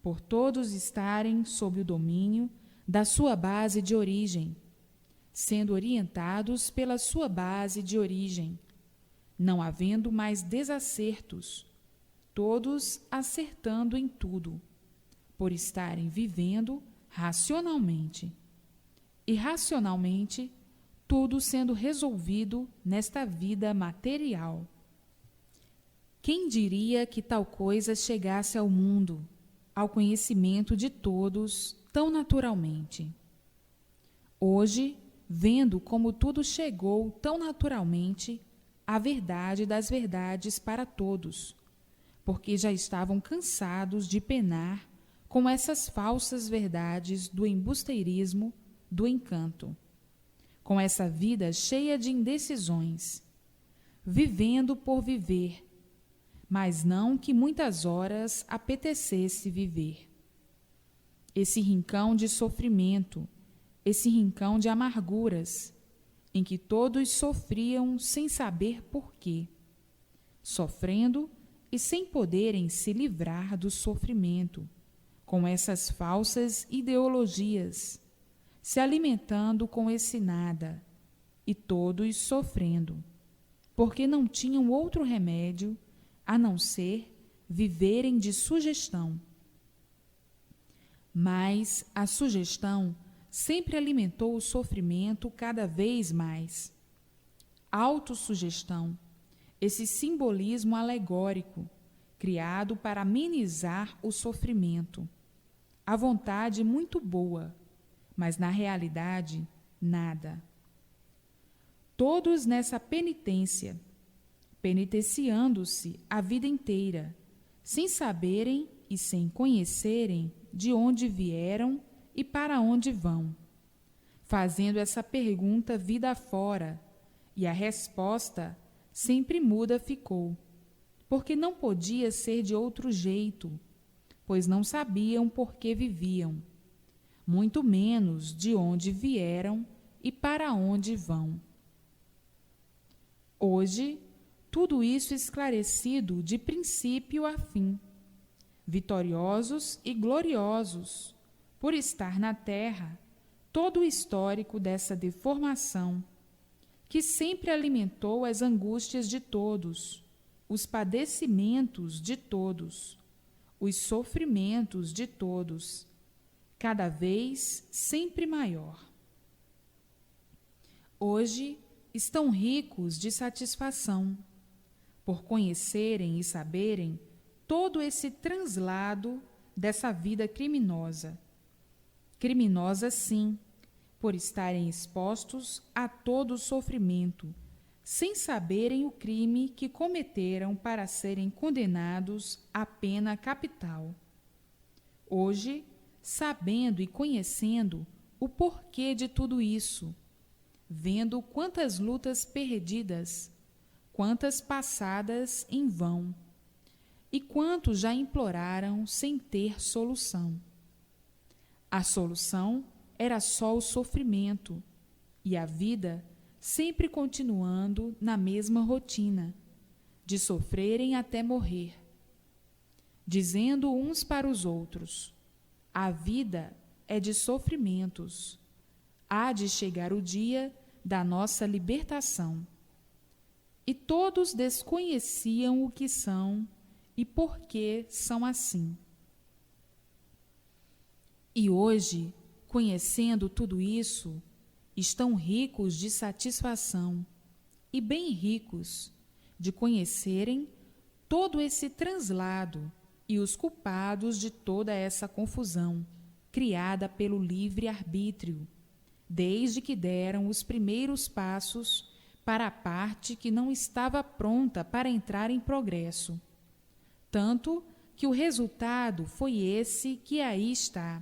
Por todos estarem sob o domínio da sua base de origem, sendo orientados pela sua base de origem, não havendo mais desacertos, todos acertando em tudo, por estarem vivendo racionalmente. E racionalmente, tudo sendo resolvido nesta vida material. Quem diria que tal coisa chegasse ao mundo, ao conhecimento de todos, tão naturalmente? Hoje, vendo como tudo chegou tão naturalmente, a verdade das verdades para todos, porque já estavam cansados de penar com essas falsas verdades do embusteirismo, do encanto, com essa vida cheia de indecisões, vivendo por viver, mas não que muitas horas apetecesse viver. Esse rincão de sofrimento, esse rincão de amarguras, em que todos sofriam sem saber por quê, sofrendo e sem poderem se livrar do sofrimento, com essas falsas ideologias, se alimentando com esse nada, e todos sofrendo, porque não tinham outro remédio a não ser viverem de sugestão. Mas a sugestão sempre alimentou o sofrimento cada vez mais. Autossugestão, esse simbolismo alegórico, criado para amenizar o sofrimento. A vontade muito boa, mas na realidade, nada. Todos nessa penitência, penitenciando-se a vida inteira, sem saberem e sem conhecerem de onde vieram e para onde vão, fazendo essa pergunta vida afora, e a resposta sempre muda ficou, porque não podia ser de outro jeito, pois não sabiam por que viviam, muito menos de onde vieram e para onde vão. Hoje, tudo isso esclarecido de princípio a fim, vitoriosos e gloriosos, por estar na terra todo o histórico dessa deformação, que sempre alimentou as angústias de todos, os padecimentos de todos, os sofrimentos de todos, cada vez sempre maior. Hoje estão ricos de satisfação, por conhecerem e saberem todo esse translado dessa vida criminosa. Criminosa, sim, por estarem expostos a todo o sofrimento, sem saberem o crime que cometeram para serem condenados à pena capital. Hoje, sabendo e conhecendo o porquê de tudo isso, vendo quantas lutas perdidas, quantas passadas em vão, e quantos já imploraram sem ter solução. A solução era só o sofrimento, e a vida sempre continuando na mesma rotina, de sofrerem até morrer, dizendo uns para os outros: a vida é de sofrimentos, há de chegar o dia da nossa libertação. E todos desconheciam o que são e por que são assim. E hoje, conhecendo tudo isso, estão ricos de satisfação e bem ricos de conhecerem todo esse translado e os culpados de toda essa confusão criada pelo livre-arbítrio, desde que deram os primeiros passos para a parte que não estava pronta para entrar em progresso. Tanto que o resultado foi esse que aí está.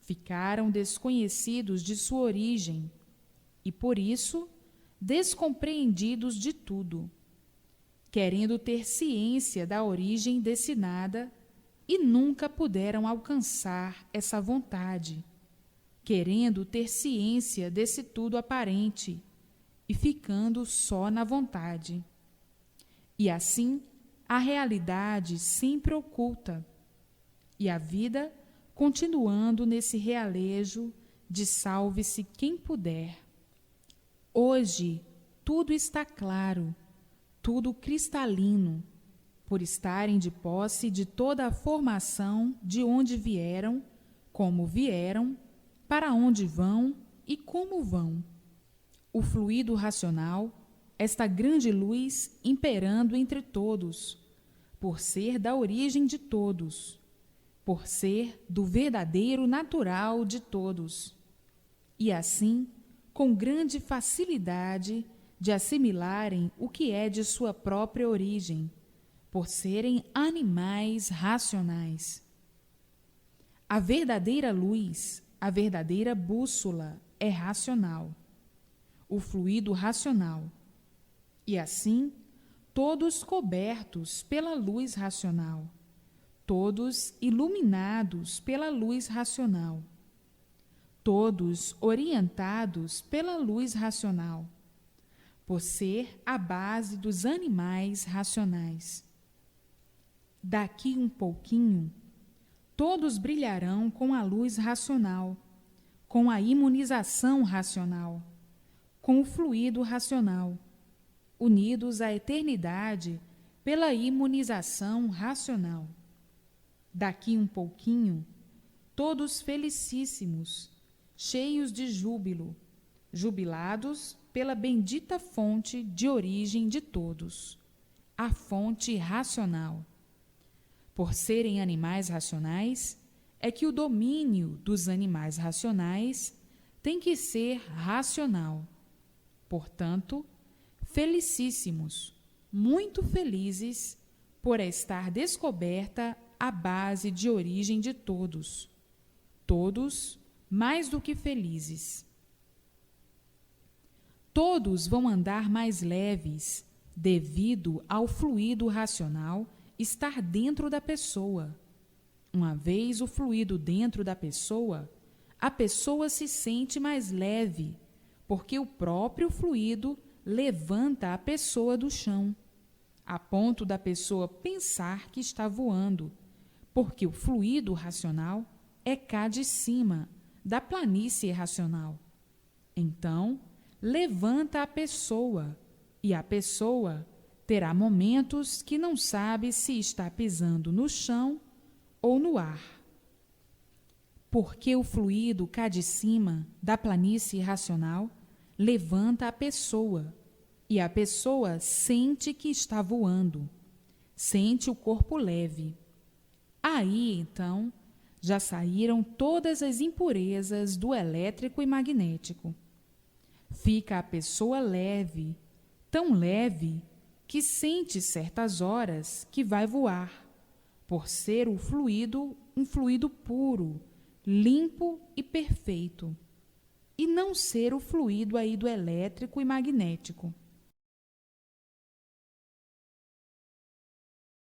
Ficaram desconhecidos de sua origem e, por isso, descompreendidos de tudo, querendo ter ciência da origem desse nada e nunca puderam alcançar essa vontade, querendo ter ciência desse tudo aparente e ficando só na vontade. E assim, a realidade sempre oculta e a vida continuando nesse realejo de salve-se quem puder. Hoje, tudo está claro, tudo cristalino, por estarem de posse de toda a formação de onde vieram, como vieram, para onde vão e como vão. O fluido racional, esta grande luz imperando entre todos, por ser da origem de todos, por ser do verdadeiro natural de todos, e assim, com grande facilidade de assimilarem o que é de sua própria origem, por serem animais racionais. A verdadeira luz, a verdadeira bússola é racional, o fluido racional, e assim, todos cobertos pela luz racional, todos iluminados pela luz racional, todos orientados pela luz racional, por ser a base dos animais racionais. Daqui um pouquinho, todos brilharão com a luz racional, com a imunização racional, com o fluido racional, unidos à eternidade pela imunização racional. Daqui um pouquinho, todos felicíssimos, cheios de júbilo, jubilados pela bendita fonte de origem de todos, a fonte racional. Por serem animais racionais, é que o domínio dos animais racionais tem que ser racional. Portanto, felicíssimos, muito felizes por estar descoberta a base de origem de todos, todos mais do que felizes. Todos vão andar mais leves devido ao fluido racional estar dentro da pessoa. Uma vez o fluido dentro da pessoa, a pessoa se sente mais leve, porque o próprio fluido levanta a pessoa do chão, a ponto da pessoa pensar que está voando, porque o fluido racional é cá de cima, da planície racional. Então, levanta a pessoa, e a pessoa terá momentos que não sabe se está pisando no chão ou no ar. Porque o fluido cá de cima da planície racional levanta a pessoa, e a pessoa sente que está voando, sente o corpo leve. Aí, então, já saíram todas as impurezas do elétrico e magnético. Fica a pessoa leve, tão leve que sente certas horas que vai voar, por ser o fluido um fluido puro, limpo e perfeito, e não ser o fluido aí do elétrico e magnético.